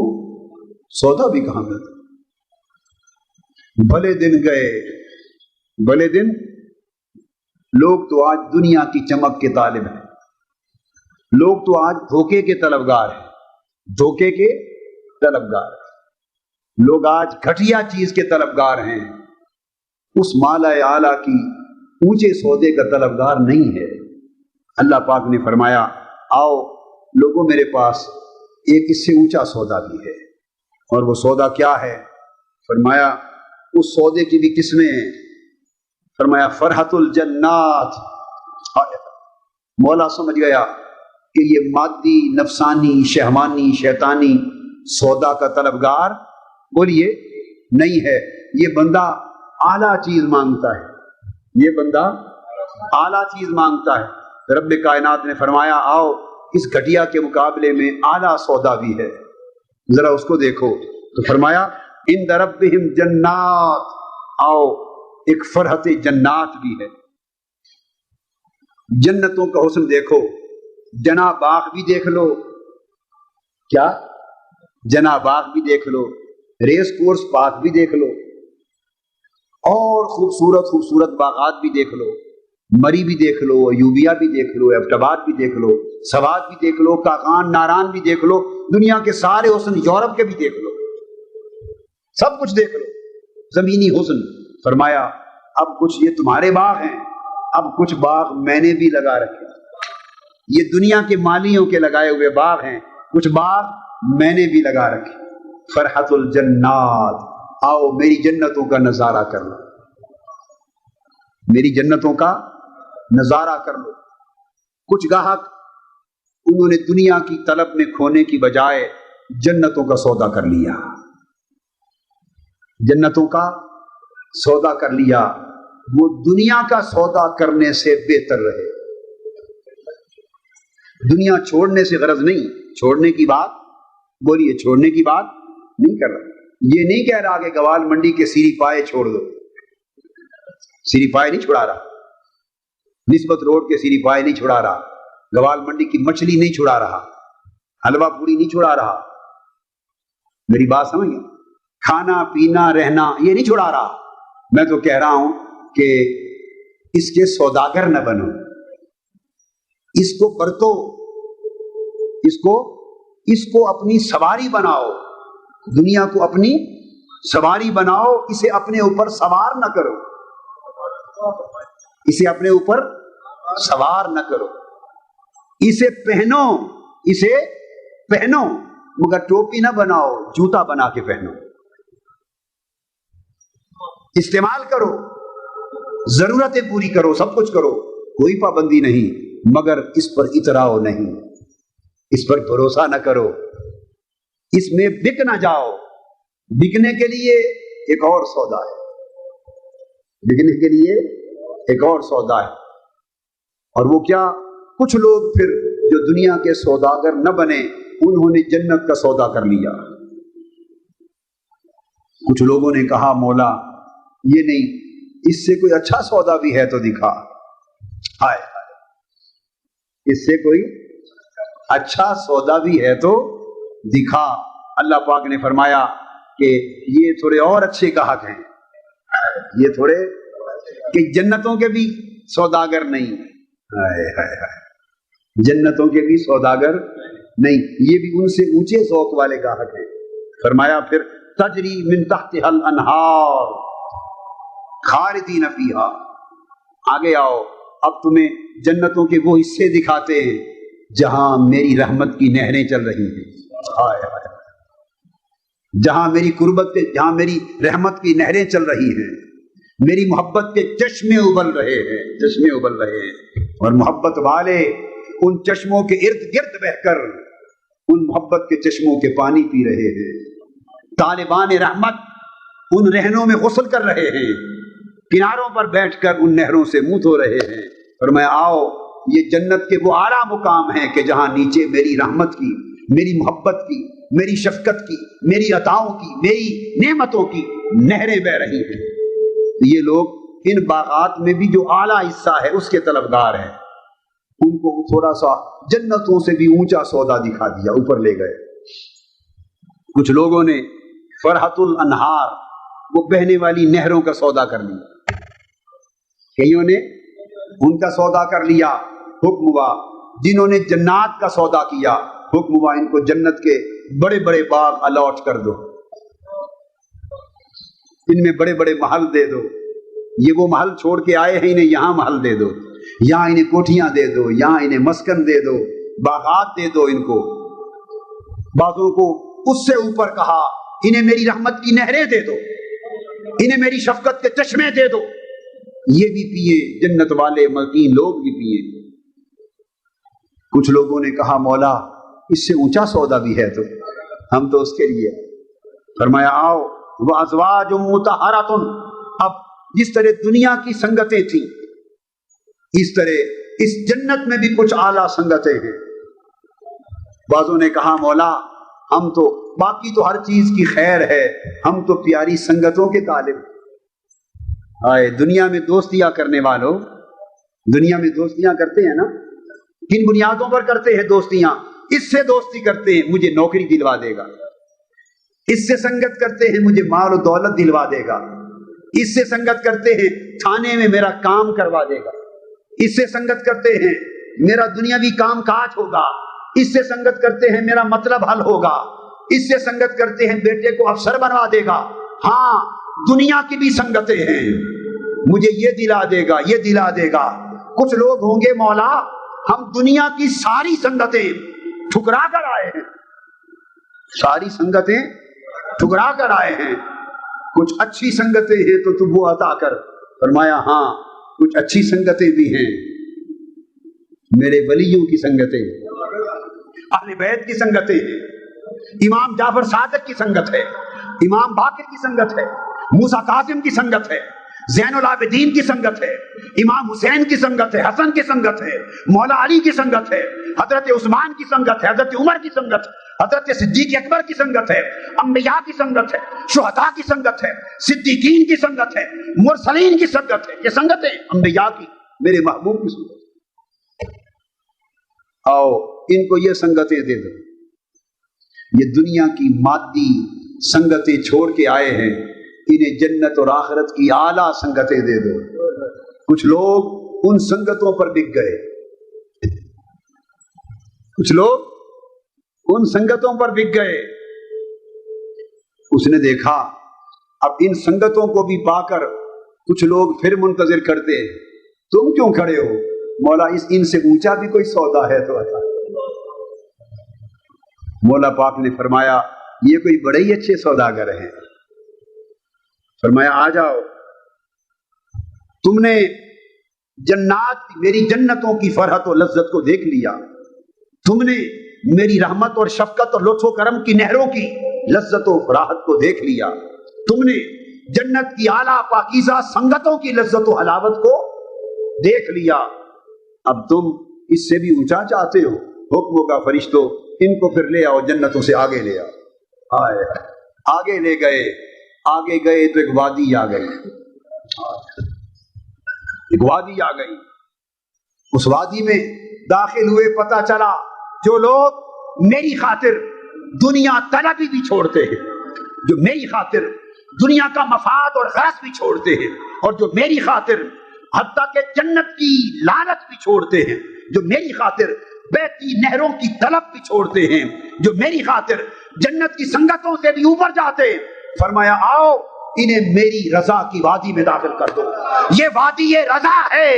سودا بھی کہاں ملتا ہے۔ بھلے دن گئے، بھلے دن، لوگ تو آج دنیا کی چمک کے طالب ہیں، لوگ تو آج دھوکے کے طلبگار ہیں، دھوکے کے طلبگار ہیں، لوگ آج گھٹیا چیز کے طلبگار ہیں، اس مالا اعلیٰ کی اونچے سودے کا طلبگار نہیں ہے۔ اللہ پاک نے فرمایا آؤ لوگوں میرے پاس ایک اس سے اونچا سودا بھی ہے، اور وہ سودا کیا ہے؟ فرمایا اس سودے کی بھی قسمیں ہیں، فرمایا فرحت الجنات۔ مولا سمجھ گیا کہ یہ مادی، نفسانی، شہوانی، شیطانی سودا کا طلبگار بولیے نہیں ہے، یہ بندہ اعلیٰ چیز مانگتا ہے، یہ بندہ اعلیٰ چیز مانگتا ہے۔ رب کائنات نے فرمایا آؤ اس گھٹیا کے مقابلے میں اعلیٰ سودا بھی ہے، ذرا اس کو دیکھو۔ تو فرمایا عند ربہم جنات، آؤ ایک فرحت جنات بھی ہے، جنتوں کا حسن دیکھو، جنا باغ بھی دیکھ لو، کیا جنا باغ بھی دیکھ لو، ریس کورس پارک بھی دیکھ لو، اور خوبصورت خوبصورت باغات بھی دیکھ لو، مری بھی دیکھ لو، ایوبیا بھی دیکھ لو، ایبٹاباد بھی دیکھ لو، سوات بھی دیکھ لو، کاغان ناران بھی دیکھ لو، دنیا کے سارے حسن، یورپ کے بھی دیکھ لو، سب کچھ دیکھ لو، زمینی حسن۔ فرمایا اب کچھ یہ تمہارے باغ ہیں، اب کچھ باغ میں نے بھی لگا رکھے، یہ دنیا کے مالیوں کے لگائے ہوئے باغ ہیں، کچھ باغ میں نے بھی لگا رکھے۔ فرحت الجنات، آؤ میری جنتوں کا نظارہ کر لو، میری جنتوں کا نظارہ کر لو۔ کچھ گاہک انہوں نے دنیا کی طلب میں کھونے کی بجائے جنتوں کا سودا کر لیا، جنتوں کا سودا کر لیا۔ وہ دنیا کا سودا کرنے سے بہتر رہے۔ دنیا چھوڑنے سے غرض نہیں، چھوڑنے کی بات بولیے، چھوڑنے کی بات نہیں کر رہا۔ یہ نہیں کہہ رہا کہ گوال منڈی کے سیری پائے چھوڑ دو، سیری پائے نہیں چھڑا رہا، نسبت روڈ کے سیری پائے نہیں چھڑا رہا، گوال منڈی کی مچھلی نہیں چھڑا رہا، حلوہ پوری نہیں چھڑا رہا، میری بات سمجھ گئے؟ کھانا پینا رہنا یہ نہیں چھڑا رہا۔ میں تو کہہ رہا ہوں کہ اس کے سوداگر نہ بنو، اس کو برتو، اس کو اپنی سواری بناؤ، دنیا کو اپنی سواری بناؤ، اسے اپنے اوپر سوار نہ کرو، اسے اپنے اوپر سوار نہ کرو، اسے پہنو مگر ٹوپی نہ بناؤ، جوتا بنا کے پہنو، استعمال کرو، ضرورتیں پوری کرو، سب کچھ کرو، کوئی پابندی نہیں، مگر اس پر اتراؤ نہیں، اس پر بھروسہ نہ کرو، اس میں بک نہ جاؤ۔ بکنے کے لیے ایک اور سودا ہے، بکنے کے لیے ایک اور سودا ہے، اور وہ کیا؟ کچھ لوگ پھر جو دنیا کے سوداگر نہ بنے، انہوں نے جنت کا سودا کر لیا۔ کچھ لوگوں نے کہا مولا یہ نہیں، اس سے کوئی اچھا سودا بھی ہے تو دکھا، ہائے اس سے کوئی اچھا سودا بھی ہے تو دکھا۔ اللہ پاک نے فرمایا کہ یہ تھوڑے اور اچھے گاہک ہیں، یہ تھوڑے کہ جنتوں کے بھی سوداگر نہیں، ہائے ہائے ہائے، جنتوں کے بھی سوداگر نہیں، یہ بھی ان سے اونچے ذوق والے گاہک ہیں۔ فرمایا پھر تجری من تحتها الانہار خالدین فیہا، آگے آؤ، اب تمہیں جنتوں کے وہ حصے دکھاتے ہیں جہاں میری رحمت کی نہریں چل رہی ہیں، ہائے ہائے، جہاں میری قربت کے، جہاں میری رحمت کی نہریں چل رہی ہیں، میری محبت کے چشمے ابل رہے ہیں، چشمے ابل رہے ہیں، اور محبت والے ان چشموں کے ارد گرد بہ کر ان محبت کے چشموں کے پانی پی رہے ہیں۔ طالبان رحمت ان رہنوں میں غسل کر رہے ہیں، کناروں پر بیٹھ کر ان نہروں سے منہ دھو رہے ہیں۔ فرمایا آؤ، یہ جنت کے وہ اعلیٰ مقام ہیں کہ جہاں نیچے میری رحمت کی، میری محبت کی، میری شفقت کی، میری عطاؤں کی، میری نعمتوں کی نہریں بہ رہی ہیں۔ یہ لوگ ان باغات میں بھی جو اعلیٰ حصہ ہے اس کے طلبگار ہیں، ان کو تھوڑا سا جنتوں سے بھی اونچا سودا دکھا دیا، اوپر لے گئے۔ کچھ لوگوں نے فرحت الانہار، وہ بہنے والی نہروں کا سودا کر لیا، کئیوں نے ان کا سودا کر لیا، حکم ہوا۔ جنہوں نے جنات کا سودا کیا، حکم ہوا ان کو جنت کے بڑے بڑے باغ الاٹ کر دو، ان میں بڑے بڑے محل دے دو، یہ وہ محل چھوڑ کے آئے ہیں، انہیں یہاں محل دے دو، یہاں انہیں کوٹھیاں دے دو، یہاں انہیں مسکن دے دو، باغات دے دو ان کو۔ بعضوں کو اس سے اوپر کہا انہیں میری رحمت کی نہریں دے دو، انہیں میری شفقت کے چشمے دے دو، یہ بھی پیے، جنت والے مقیم لوگ بھی پیے۔ کچھ لوگوں نے کہا مولا اس سے اونچا سودا بھی ہے تو ہم تو اس کے لیے۔ فرمایا آؤ، وازواج مطہرۃ، اب جس طرح دنیا کی سنگتیں تھیں اس طرح اس جنت میں بھی کچھ اعلیٰ سنگتیں ہیں۔ بعضوں نے کہا مولا ہم تو، باقی تو ہر چیز کی خیر ہے، ہم تو پیاری سنگتوں کے طالب۔ آئے دنیا میں دوستیاں کرنے والوں، دنیا میں دوستیاں کرتے ہیں نا، کن بنیادوں پر کرتے ہیں دوستیاں؟ اس سے دوستی کرتے ہیں مجھے نوکری دلوا دے گا، اس سے سنگت کرتے ہیں مجھے مال و دولت دلوا دے گا، اس سے سنگت کرتے ہیں تھانے میں میرا کام کروا دے گا، اس سے سنگت کرتے ہیں میرا دنیاوی کام کاج ہوگا، اس سے سنگت کرتے ہیں میرا مطلب حل ہوگا، اس سے سنگت کرتے ہیں بیٹے کو افسر بنوا دے گا۔ ہاں دنیا کی بھی سنگتیں ہیں، مجھے یہ دلا دے گا، یہ دلا دے گا۔ کچھ لوگ ہوں گے مولا ہم دنیا کی ساری سنگتیں ٹھکرا کر آئے ہیں، ساری سنگتیں ٹھکرا کر آئے ہیں، کچھ اچھی سنگتیں ہیں تو تم وہ عطا کر۔ فرمایا ہاں کچھ اچھی سنگتیں بھی ہیں، میرے ولیوں کی سنگتیں، اہل بیت کی سنگتیں ہیں، امام جعفر صادق کی سنگت ہے، امام باقر کی سنگت ہے، موسیٰ کاظم کی سنگت ہے، زین العابدین کی سنگت ہے، امام حسین کی سنگت ہے، حسن کی سنگت ہے، مولا علی کی سنگت ہے، حضرت عثمان کی سنگت ہے، حضرت عمر کی سنگت ہے، حضرت صدیق اکبر کی سنگت ہے، انبیاء کی سنگت ہے، شہداء کی سنگت ہے، صدیقین کی سنگت ہے، مرسلین کی سنگت ہے۔ یہ سنگتیں انبیاء کی، میرے محبوب کی سنگت۔ آؤ ان کو یہ سنگتیں دے دو، یہ دنیا کی مادی سنگتیں چھوڑ کے آئے ہیں، انہیں جنت اور آخرت کی اعلیٰ سنگتیں دے دو۔ کچھ لوگ ان سنگتوں پر بک گئے، کچھ لوگ ان سنگتوں پر بک گئے۔ اس نے دیکھا اب ان سنگتوں کو بھی پا کر کچھ لوگ پھر منتظر کرتے، تم کیوں کھڑے ہو؟ مولا ان سے اونچا بھی کوئی سودا ہے تو بتا۔ مولا پاک نے فرمایا یہ کوئی بڑے ہی اچھے سوداگر ہیں۔ فرمایا آ جاؤ، تم نے جنات، میری جنتوں کی فرحت و لذت کو دیکھ لیا، تم نے میری رحمت اور شفقت اور لطف و کرم کی نہروں کی لذت و راحت کو دیکھ لیا، تم نے جنت کی اعلیٰ پاکیزہ سنگتوں کی لذت و حلاوت کو دیکھ لیا، اب تم اس سے بھی اونچا چاہتے ہو؟ حکم ہوگا فرشتوں ان کو پھر لے آؤ، جنتوں سے آگے لے آؤ۔ آگے لے گئے، آگے گئے تو ایک وادی آ گئی، ایک وادی آ گئی۔ اس وادی میں داخل ہوئے، پتہ چلا جو لوگ میری خاطر دنیا طلبی بھی چھوڑتے ہیں، جو میری خاطر دنیا کا مفاد اور غرض بھی چھوڑتے ہیں، اور جو میری خاطر حتیٰ کہ جنت کی لعنت بھی چھوڑتے ہیں، جو میری خاطر بہتی نہروں کی طلب بھی چھوڑتے ہیں، جو میری خاطر جنت کی سنگتوں سے بھی اوپر جاتے ہیں، فرمایا آؤ انہیں میری رضا کی وادی میں داخل کر دو۔ یہ وادی رضا ہے،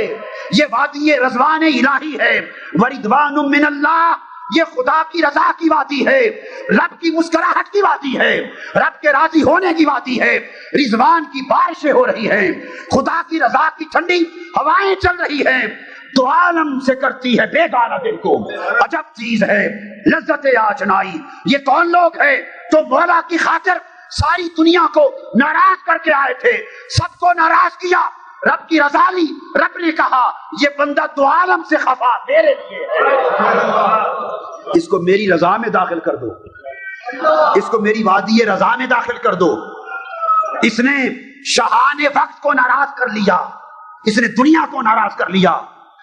یہ وادی رضوان الہی ہے، وردوان من اللہ، یہ خدا کی رضا کی وادی ہے، رب کی مسکراہٹ کی وادی ہے، رب کے راضی ہونے کی وادی ہے، رضوان کی بارشیں ہو رہی ہیں، خدا کی رضا کی ٹھنڈی ہوائیں چل رہی ہیں، تو عالم سے کرتی ہے بیگانہ دل کو عجب چیز ہے لذت آشنائی۔ یہ کون لوگ ہیں؟ تو مولا کی خاطر ساری دنیا کو ناراض کر کے آئے تھے، سب کو ناراض کیا، رب کی رضا لی، رب نے کہا یہ بندہ دو عالم سے خفا میرے لیے ہے، اس کو میری رضا میں داخل کر دو، اس کو میری وادی رضا میں داخل کر دو۔ اس نے شاہان وقت کو ناراض کر لیا، اس نے دنیا کو ناراض کر لیا،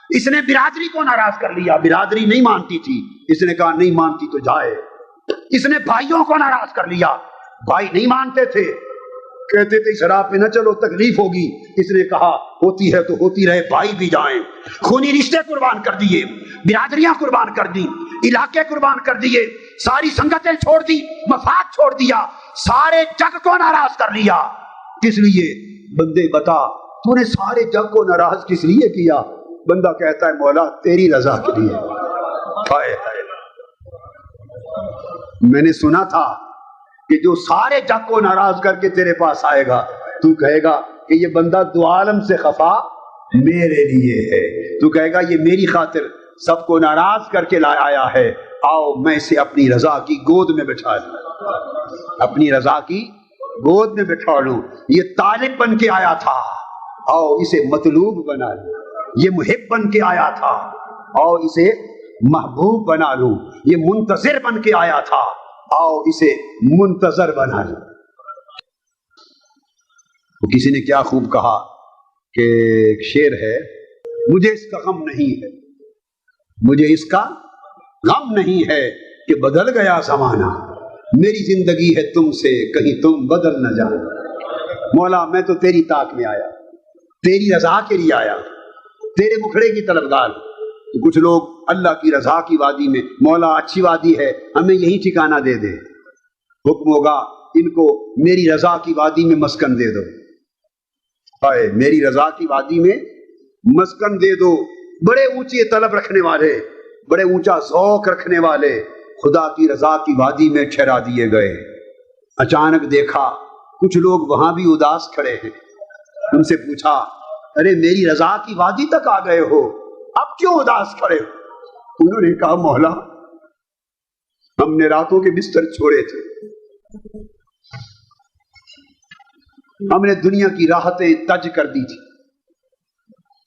اس نے برادری کو ناراض کر لیا، برادری نہیں مانتی تھی، اس نے کہا نہیں مانتی تو جائے۔ اس نے بھائیوں کو ناراض کر لیا، بھائی نہیں مانتے تھے، کہتے تھے شراب پہ نہ چلو تکلیف ہوگی، اس نے کہا ہوتی ہے تو ہوتی رہے، بھائی بھی جائیں۔ خونی رشتے قربان کر دیے، برادریاں قربان کر دی، علاقے قربان کر دیے، ساری سنگتیں چھوڑ دی، مفاد چھوڑ دیا، سارے جگ کو ناراض کر لیا۔ کس لیے؟ بندے بتا تو نے سارے جگ کو ناراض کس لیے کیا؟ بندہ کہتا ہے مولا تیری رضا کے لیے۔ ہائے ہائے، میں نے سنا تھا کہ جو سارے جگ کو ناراض کر کے تیرے پاس آئے گا تو کہے گا کہ یہ بندہ دو عالم سے خفا میرے لیے ہے، تو کہے گا یہ میری خاطر سب کو ناراض کر کے آیا ہے، آؤ میں اسے اپنی رضا کی گود میں بٹھا لوں، اپنی رضا کی گود میں بٹھا لوں۔ یہ طالب بن کے آیا تھا، آؤ اسے مطلوب بنا لوں، یہ محب بن کے آیا تھا، آؤ اسے محبوب بنا لوں، یہ منتظر بن کے آیا تھا، آؤ اسے منتظر بنا لوں۔ تو کسی نے کیا خوب کہا کہ ایک شعر ہے، مجھے اس کا غم نہیں ہے، مجھے اس کا غم نہیں ہے کہ بدل گیا زمانہ، میری زندگی ہے تم سے کہیں تم بدل نہ جانا۔ مولا میں تو تیری طاق میں آیا، تیری رضا کے لیے آیا، تیرے مکھڑے کی طلبگار۔ کچھ لوگ اللہ کی رضا کی وادی میں، مولا اچھی وادی ہے ہمیں یہی ٹھکانہ دے دے، حکم ہوگا ان کو میری رضا کی وادی میں مسکن دے دو، ہائے میری رضا کی وادی میں مسکن دے دو۔ بڑے اونچی طلب رکھنے والے، بڑے اونچا ذوق رکھنے والے خدا کی رضا کی وادی میں ٹھہرا دیے گئے۔ اچانک دیکھا کچھ لوگ وہاں بھی اداس کھڑے ہیں، ان سے پوچھا ارے میری رضا کی وادی تک آ گئے ہو، اب کیوں اداس کھڑے ہو؟ انہوں نے کہا مولا ہم نے راتوں کے بستر چھوڑے تھے، ہم نے دنیا کی راحتیں تج کر دی تھی،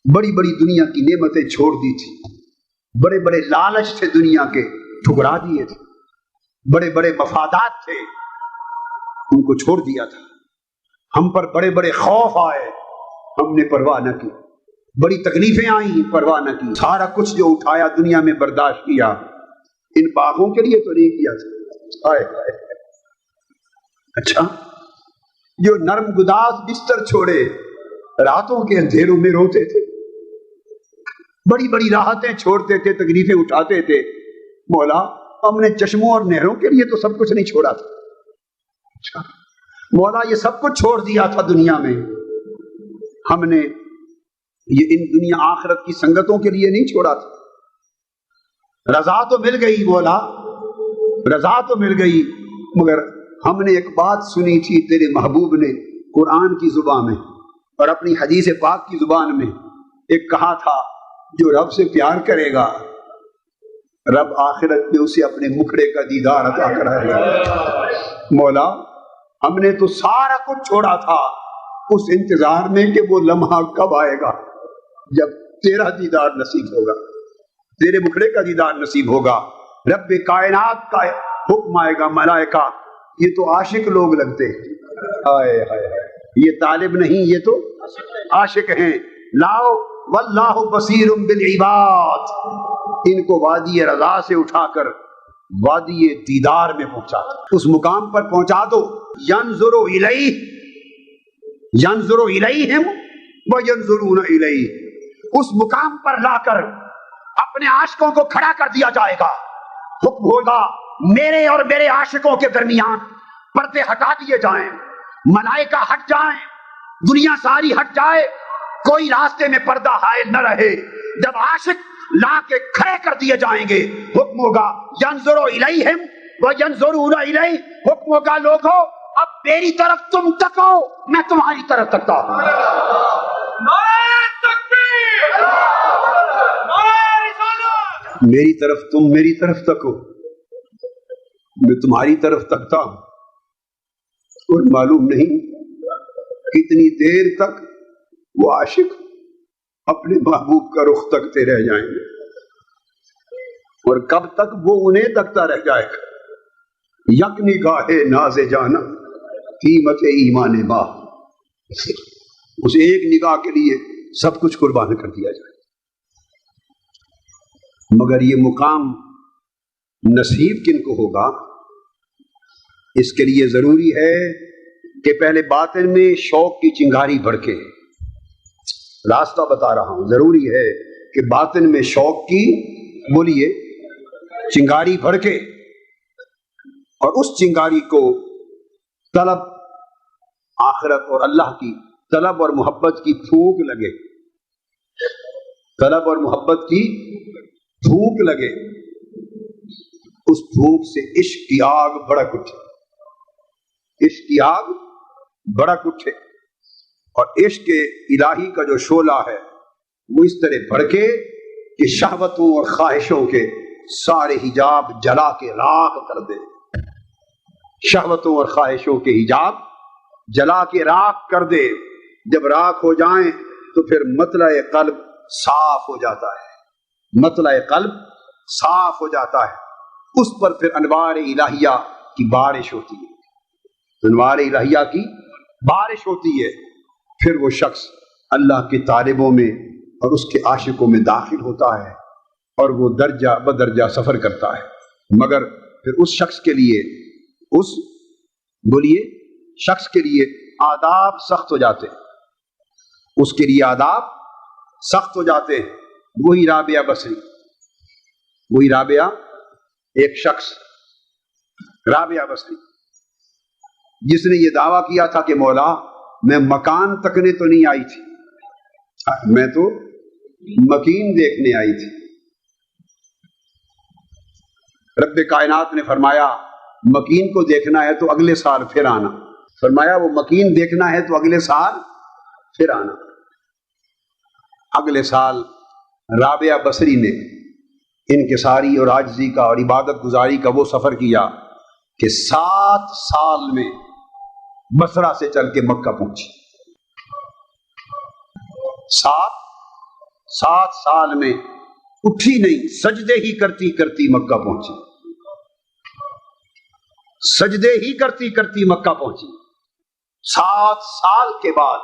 بڑی بڑی دنیا کی نعمتیں چھوڑ دی تھی، بڑے بڑے لالچ تھے دنیا کے ٹھکرا دیے تھے، بڑے بڑے مفادات تھے ان کو چھوڑ دیا تھا، ہم پر بڑے بڑے خوف آئے ہم نے پرواہ نہ کی، بڑی تکلیفیں آئیں پرواہ نہ کی، سارا کچھ جو اٹھایا دنیا میں برداشت کیا، ان باغوں کے لیے تو نہیں کیا تھا۔ آئے آئے اچھا، جو نرم گداز بستر چھوڑے راتوں کے اندھیروں میں روتے تھے، بڑی بڑی راحتیں چھوڑتے تھے، تکلیفیں اٹھاتے تھے، مولا ہم نے چشموں اور نہروں کے لیے تو سب کچھ نہیں چھوڑا تھا، اچھا مولا یہ سب کچھ چھوڑ دیا تھا دنیا میں، ہم نے یہ ان دنیا آخرت کی سنگتوں کے لیے نہیں چھوڑا تھا۔ رضا تو مل گئی مولا، رضا تو مل گئی، مگر ہم نے ایک بات سنی تھی تیرے محبوب نے قرآن کی زبان میں اور اپنی حدیث پاک کی زبان میں، ایک کہا تھا جو رب سے پیار کرے گا رب آخرت میں اسے اپنے مکھڑے کا دیدار عطا کرائے گا۔ مولا ہم نے تو سارا کچھ چھوڑا تھا اس انتظار میں کہ وہ لمحہ کب آئے گا جب تیرا دیدار نصیب ہوگا، تیرے مکھڑے کا دیدار نصیب ہوگا، رب کائنات کا حکم آئے گا، ملائکہ یہ تو عاشق لوگ لگتے ہیں، آئے آئے یہ طالب نہیں، یہ تو عاشق ہیں، لاؤ واللہ بصیر بالعباد، ان کو وادی رضا سے اٹھا کر وادی دیدار میں پہنچا دو، اس مقام پر پہنچا دو، ینظر الیہ، ینظر الیہم وینظرون الیہ، اس مقام پر لا کر اپنے عاشقوں کو کھڑا کر دیا جائے گا، حکم ہوگا میرے اور میرے عاشقوں کے درمیان پردے ہٹا دیے جائیں، ملائکہ ہٹ جائیں، دنیا ساری ہٹ جائے، کوئی راستے میں پردہ حائل نہ رہے، جب عاشق لا کے کھڑے کر دیے جائیں گے حکم ہوگا ینظر الیہم وینظرون الیہ، حکم ہوگا لوگوں اب میری طرف تم تکو، میں تمہاری طرف تکتا ہوں۔ نعرہ تکبیر، نعرہ رسالت، میری طرف تم میری طرف تکو، میں تمہاری طرف تکتا ہوں، اور معلوم نہیں کتنی دیر تک وہ عاشق اپنے محبوب کا رخ تکتے رہ جائیں گے، اور کب تک وہ انہیں تکتا رہ جائے گا۔ یک نگاہ ناز جانا قیمت ایمان با، اس ایک نگاہ کے لیے سب کچھ قربان کر دیا جائے، مگر یہ مقام نصیب کن کو ہوگا؟ اس کے لیے ضروری ہے کہ پہلے باطن میں شوق کی چنگاری بھڑکے، راستہ بتا رہا ہوں، ضروری ہے کہ باطن میں شوق کی بولیے چنگاری بھڑکے، اور اس چنگاری کو طلب آخرت اور اللہ کی طلب اور محبت کی پھونک لگے، طلب اور محبت کی پھونک لگے، اس پھونک سے عشق کی آگ بھڑک اٹھے، عشق کی آگ بھڑک اٹھے، اور عشق الہی کا جو شعلہ ہے وہ اس طرح بھڑکے کہ شہوتوں اور خواہشوں کے سارے حجاب جلا کے راکھ کر دے، شہوتوں اور خواہشوں کے حجاب جلا کے راکھ کر دے، جب راکھ ہو جائیں تو پھر مطلع قلب صاف ہو جاتا ہے، مطلع قلب صاف ہو جاتا ہے، اس پر پھر انوار الہیہ کی بارش ہوتی ہے، انوار الہیہ کی بارش ہوتی ہے، پھر وہ شخص اللہ کے طالبوں میں اور اس کے عاشقوں میں داخل ہوتا ہے، اور وہ درجہ بدرجہ سفر کرتا ہے، مگر پھر اس شخص کے لیے شخص کے لیے آداب سخت ہو جاتے ہیں، اس کے لیے آداب سخت ہو جاتے ہیں۔ وہی رابعہ بصری، وہی رابعہ، ایک شخص رابعہ بصری جس نے یہ دعویٰ کیا تھا کہ مولا میں مکان تکنے تو نہیں آئی تھی، میں تو مکین دیکھنے آئی تھی۔ رب کائنات نے فرمایا مکین کو دیکھنا ہے تو اگلے سال پھر آنا، فرمایا وہ مکین دیکھنا ہے تو اگلے سال پھر آنا۔ اگلے سال رابعہ بصری نے انکساری اور عاجزی کا اور عبادت گزاری کا وہ سفر کیا کہ 7 سال میں بصرہ سے چل کے مکہ پہنچی۔ 7 سال میں اٹھی نہیں، سجدے ہی کرتی کرتی مکہ پہنچی، سجدے ہی کرتی کرتی مکہ پہنچی۔ 7 سال کے بعد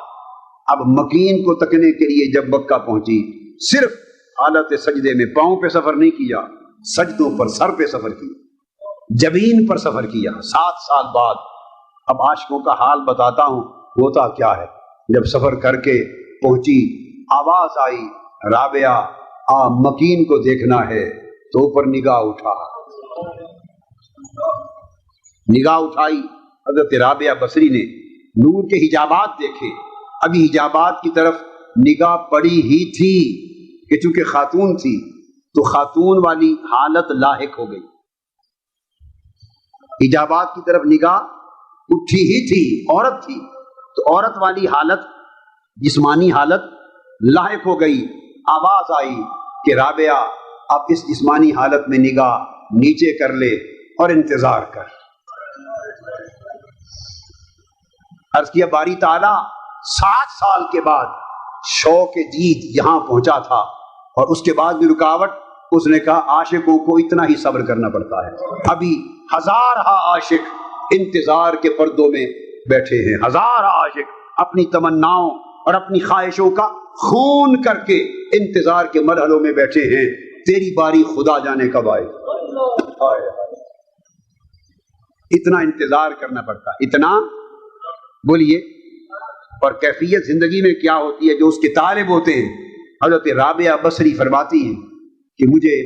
اب مکین کو تکنے کے لیے جب مکہ پہنچی، صرف حالت سجدے میں پاؤں پہ سفر نہیں کیا، سجدوں پر سر پہ سفر کیا، جبین پر سفر کیا۔ 7 سال بعد اب عاشقوں کا حال بتاتا ہوں ہوتا کیا ہے۔ جب سفر کر کے پہنچی، آواز آئی، رابعہ مکین کو دیکھنا ہے، تو اوپر نگاہ اٹھائی حضرت رابعہ بصری نے، نور کے حجابات دیکھے، ابھی حجابات کی طرف نگاہ پڑی ہی تھی کہ چونکہ خاتون تھی تو خاتون والی حالت لاحق ہو گئی، حجابات کی طرف نگاہ اٹھی ہی تھی، عورت تھی تو عورت والی حالت، جسمانی حالت لاحق ہو گئی۔ آواز آئی کہ رابعہ اب اس جسمانی حالت میں نگاہ نیچے کر لے اور انتظار کر۔ عرض کیا باری تعالیٰ 7 سال کے بعد شوق دید یہاں پہنچا تھا، اور اس کے بعد بھی رکاوٹ، اس نے کہا عاشقوں کو اتنا ہی صبر کرنا پڑتا ہے، ابھی 1000 عاشق انتظار کے پردوں میں بیٹھے ہیں، 1000 عاشق اپنی تمناؤں اور اپنی خواہشوں کا خون کر کے انتظار کے مرحلوں میں بیٹھے ہیں، تیری باری خدا جانے کب آئے۔ اتنا انتظار کرنا پڑتا، اتنا، بولیے، اور کیفیت زندگی میں کیا ہوتی ہے جو اس کے طالب ہوتے ہیں۔ حضرت رابعہ بصری فرماتی ہیں کہ مجھے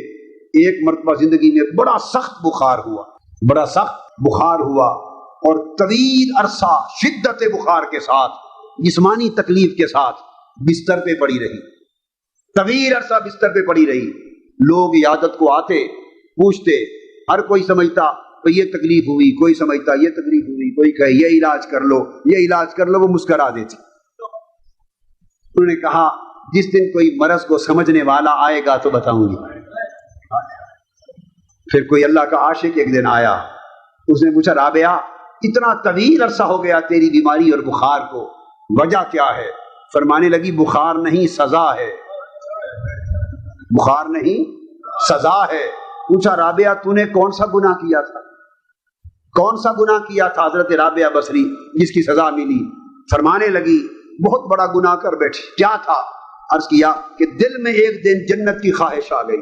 ایک مرتبہ زندگی میں بڑا سخت بخار ہوا اور طویل عرصہ شدت بخار کے ساتھ، جسمانی تکلیف کے ساتھ بستر پہ پڑی رہی، طویل عرصہ بستر پہ پڑی رہی۔ لوگ عیادت کو آتے، پوچھتے، ہر کوئی سمجھتا تو یہ تکلیف ہوئی، کوئی سمجھتا یہ تکلیف ہوئی، کوئی کہے یہ علاج کر لو، یہ علاج کر لو، وہ مسکرا دیتی۔ انہوں نے کہا جس دن کوئی مرض کو سمجھنے والا آئے گا تو بتاؤں گی۔ پھر کوئی اللہ کا عاشق ایک دن آیا، اس نے پوچھا رابعہ اتنا طویل عرصہ ہو گیا تیری بیماری اور بخار کو، وجہ کیا ہے؟ فرمانے لگی بخار نہیں سزا ہے، بخار نہیں سزا ہے۔ پوچھا رابعہ تو نے کون سا گناہ کیا تھا؟ کون سا گناہ کیا تھا حضرت رابعہ بصری جس کی سزا ملی؟ فرمانے لگی بہت بڑا گناہ کر بیٹھی۔ کیا تھا؟ عرض کیا کہ دل میں ایک دن جنت کی خواہش آ گئی،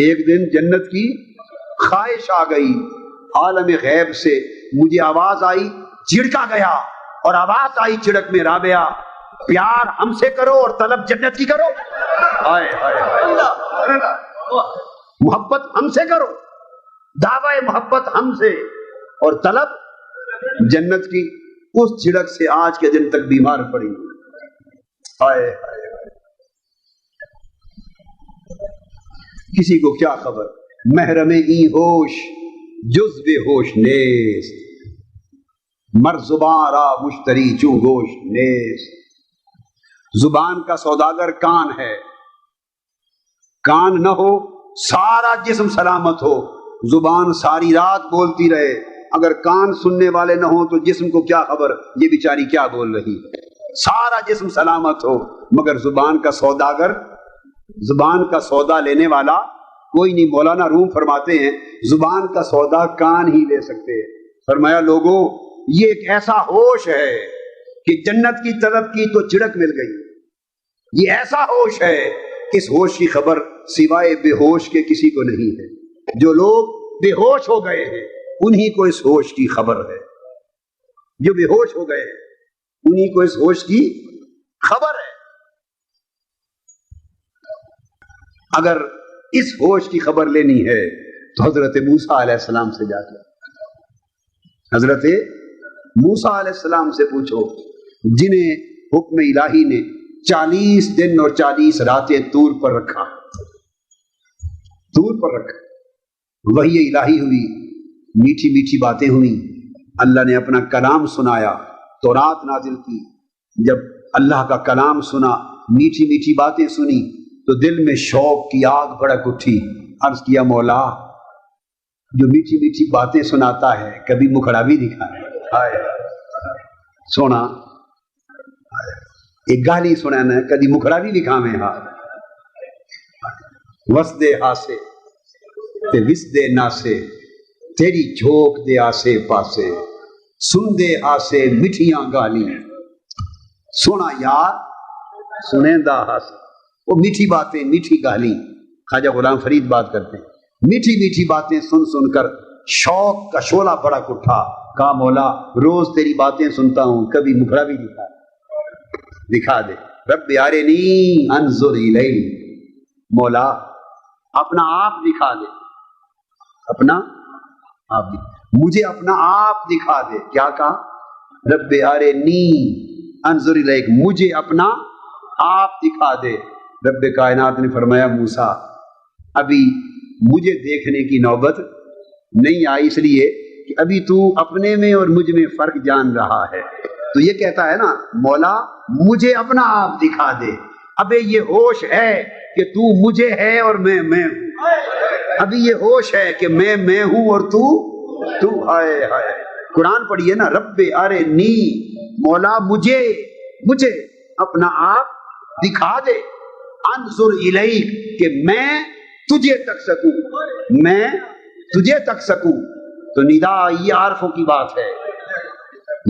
ایک دن جنت کی خواہش آ گئی، عالم غیب سے مجھے آواز آئی، چڑکا گیا، اور آواز آئی چڑک میں رابعہ پیار ہم سے کرو اور طلب جنت کی کرو، محبت ہم سے کرو، دعوی محبت ہم سے اور طلب جنت کی۔ اس چڑک سے آج کے دن تک بیمار پڑی۔ کسی کو کیا خبر، محرم ای ہوش جز بے ہوش نیست، مر زبان را مشتری چون گوش نیست۔ زبان کا سوداگر کان ہے، کان نہ ہو سارا جسم سلامت ہو، زبان ساری رات بولتی رہے، اگر کان سننے والے نہ ہو تو جسم کو کیا خبر یہ بیچاری کیا بول رہی ہے، سارا جسم سلامت ہو، مگر زبان کا سوداگر، زبان کا سودا لینے والا کوئی نہیں۔ مولانا روم فرماتے ہیں زبان کا سودا کان ہی لے سکتے ہیں۔ فرمایا لوگوں یہ ایک ایسا ہوش ہے کہ جنت کی طلب کی تو چڑک مل گئی، یہ ایسا ہوش ہے کہ اس ہوش کی خبر سوائے بے ہوش کے کسی کو نہیں ہے۔ جو لوگ بے ہوش ہو گئے ہیں انہی کو اس ہوش کی خبر ہے، جو بے ہوش ہو گئے ہیں انہی کو اس ہوش کی خبر ہے۔ اگر اس ہوش کی خبر لینی ہے تو حضرت موسیٰ علیہ السلام سے جا کے، حضرت موسیٰ علیہ السلام سے پوچھو جنہیں حکم الہی نے 40 دن اور 40 راتیں طور پر رکھا، طور پر رکھا، وحی الہی ہوئی، میٹھی میٹھی باتیں ہوئیں، اللہ نے اپنا کلام سنایا، تورات نازل کی۔ جب اللہ کا کلام سنا میٹھی میٹھی باتیں سنی تو دل میں شوق کی آگ بھڑک اٹھی. عرض کیا مولا جو میٹھی میٹھی باتیں سناتا ہے کبھی مکھڑا بھی دکھائے. سونا ایک گالی سنانا کبھی مکھڑا بھی دکھاویں. ہاں وس دے آسے تے وس دے ناسے تیری جھوک دے آسے پاسے سن دے آسے مٹھیاں گالی. سونا یار سنیں دا آسے وہ میٹھی باتیں میٹھی گالی. خواجہ غلام فرید بات کرتے ہیں میٹھی میٹھی باتیں سن سن کر شوق کا شعلہ بھڑک اٹھا. کہا مولا روز تیری باتیں سنتا ہوں کبھی مکھڑا بھی دکھا دے. رب ارنی انظر الیک. مولا اپنا آپ دکھا دے. اپنا آپ مجھے اپنا آپ دکھا دے. کیا کہا؟ رب ارنی انظر الیک مجھے اپنا آپ دکھا دے. رب کائنات نے فرمایا موسیٰ ابھی مجھے دیکھنے کی نوبت نہیں آئی اس لیے کہ ابھی تو اپنے میں اور مجھ میں فرق جان رہا ہے. تو یہ کہتا ہے نا مولا مجھے اپنا آپ دکھا دے. ابے یہ ہوش ہے کہ تو مجھے ہے اور میں ہوں. ابھی یہ ہوش ہے کہ میں ہوں اور تو ہائے ہائے. قرآن پڑھیے نا رب ارنی مولا مجھے اپنا آپ دکھا دے. انظر الیک کہ میں تجھے تک سکوں. تو ندا یہ عارفوں کی بات ہے.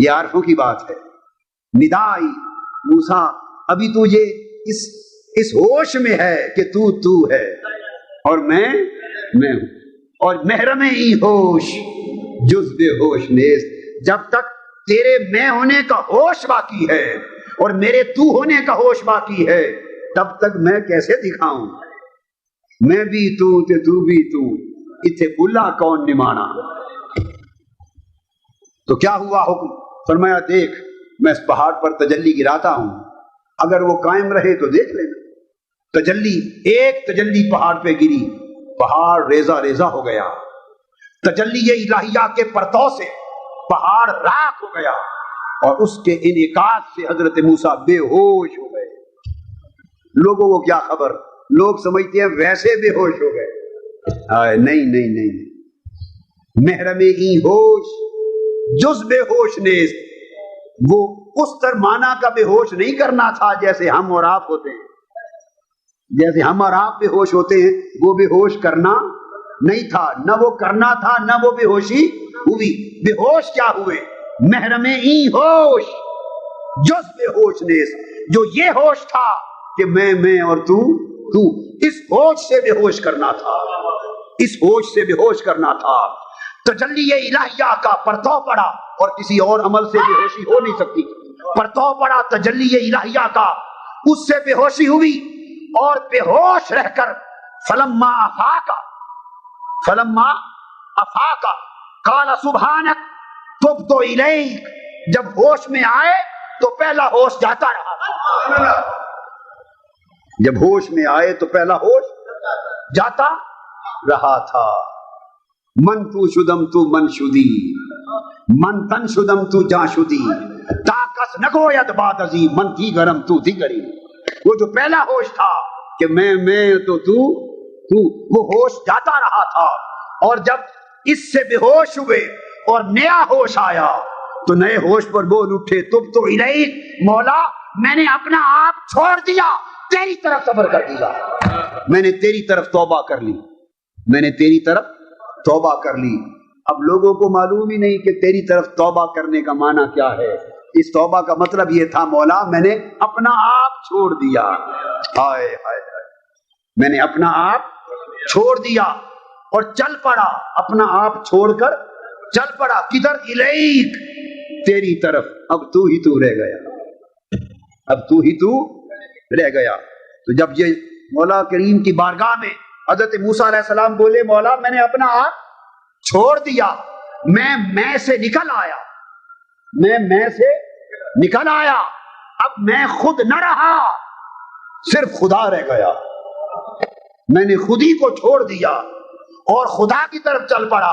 یہ عارفوں کی بات ہے. ندا آئی موسیٰ ابھی تو یہ اس ہوش میں ہے کہ تو ہے اور میں ہوں. اور محرم ای ہوش جز بے ہوش نیست. جب تک تیرے میں ہونے کا ہوش باقی ہے اور میرے تو ہونے کا ہوش باقی ہے تب تک میں کیسے دکھاؤں. میں بھی تو بھی تو اتھے بلا کون نمانا. تو کیا ہوا حکم؟ فرمایا دیکھ میں اس پہاڑ پر تجلی گراتا ہوں اگر وہ قائم رہے تو دیکھ لینا. ایک تجلی پہاڑ پہ گری پہاڑ ریزہ ریزہ ہو گیا. تجلی الہیہ کے پرتو سے پہاڑ راکھ ہو گیا اور اس کے انعکاس سے حضرت موسیٰ بے ہوش ہو گئے. لوگوں کو کیا خبر لوگ سمجھتے ہیں ویسے بے ہوش ہو گئے. نہیں محرم ای ہوش جز بے ہوش نیست. وہ اس طرح معنی کا بے ہوش نہیں کرنا تھا جیسے ہم اور آپ ہوتے ہیں. جیسے ہم اور آپ بے ہوش ہوتے ہیں وہ بے ہوش کرنا نہیں تھا. نہ وہ کرنا تھا نہ وہ بے ہوشی ہوئی. بے ہوش کیا ہوئے؟ محرم ای ہوش جز بے ہوش نیست. جو یہ ہوش تھا کہ میں اور تو اس ہوش سے بے ہوش کرنا تھا. اس ہوش سے بے ہوش کرنا تھا. تجلی الہیہ کا پرتو پڑا اور کسی اور عمل سے بے ہوشی ہو نہیں سکتی. پرتو پڑا تجلی الہیہ کا اس سے بے ہوشی ہوئی اور بے ہوش رہ کر فلما افاقا قال سبحانک تبت الیک. جب ہوش میں آئے تو پہلا ہوش جاتا رہا. جب ہوش میں آئے تو پہلا ہوش جاتا رہا تھا. من تو شدم تو من شدی من تن شدم تو جا شدی تاکس نگوید بعد ازی من تھی گرم تو تھی گری. وہ جو پہلا ہوش تھا کہ میں تو وہ ہوش جاتا رہا تھا. اور جب اس سے بے ہوش ہوئے اور نیا ہوش آیا تو نئے ہوش پر بول اٹھے تب تو الیک مولا میں نے اپنا آپ چھوڑ دیا تیری طرف صبر کر دیا. میں نے تیری طرف توبہ کر لی. میں نے تیری طرف توبہ کر لی. اب لوگوں کو معلوم ہی نہیں کہ تیری طرف توبہ کرنے کا معنی کیا ہے. اس توبہ کا مطلب یہ تھا مولا میں نے اپنا آپ چھوڑ دیا. ہائے ہائے میں نے اپنا آپ چھوڑ دیا اور چل پڑا. اپنا آپ چھوڑ کر چل پڑا. کدھر؟ الیک تیری طرف. اب تو ہی تو رہ گیا. اب تو ہی تو رہ گیا. تو جب یہ مولا کریم کی بارگاہ میں حضرت موسیٰ علیہ السلام بولے مولا میں نے اپنا آپ چھوڑ دیا. میں سے نکل آیا. میں سے نکل آیا. اب میں خود نہ رہا صرف خدا رہ گیا. میں نے خودی کو چھوڑ دیا اور خدا کی طرف چل پڑا.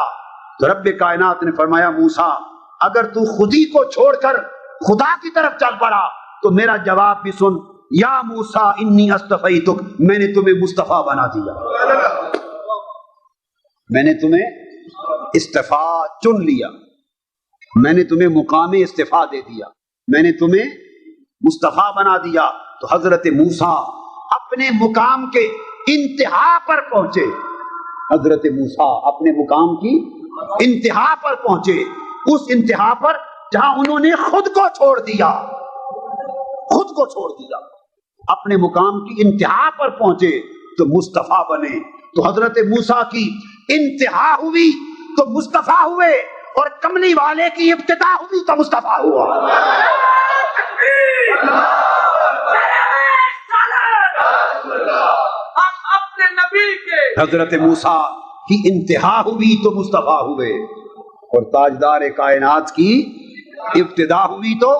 تو رب کائنات نے فرمایا موسیٰ اگر تو خودی کو چھوڑ کر خدا کی طرف چل پڑا تو میرا جواب بھی سن. یا موسیٰ انی اصطفیتک، میں نے تمہیں مصطفیٰ بنا دیا، میں نے تمہیں استفا چن لیا، میں نے تمہیں مقام استفا دے دیا، میں نے تمہیں مصطفیٰ بنا دیا۔ تو حضرت موسیٰ اپنے مقام کے انتہا پر پہنچے، حضرت موسیٰ اپنے مقام کی انتہا پر پہنچے، اس انتہا پر جہاں انہوں نے خود کو چھوڑ دیا، خود کو چھوڑ دیا، اپنے مقام کی انتہا پر پہنچے تو مصطفیٰ بنے۔ تو حضرت موسیٰ کی انتہا ہوئی تو مصطفیٰ ہوئے، اور کملی والے کی ابتدا ہوئی تو مصطفیٰ ہوا۔ ہم اپنے نبی کے حضرت موسیٰ کی انتہا ہوئی تو مصطفیٰ ہوئے، اور تاجدار کائنات کی ابتدا ہوئی تو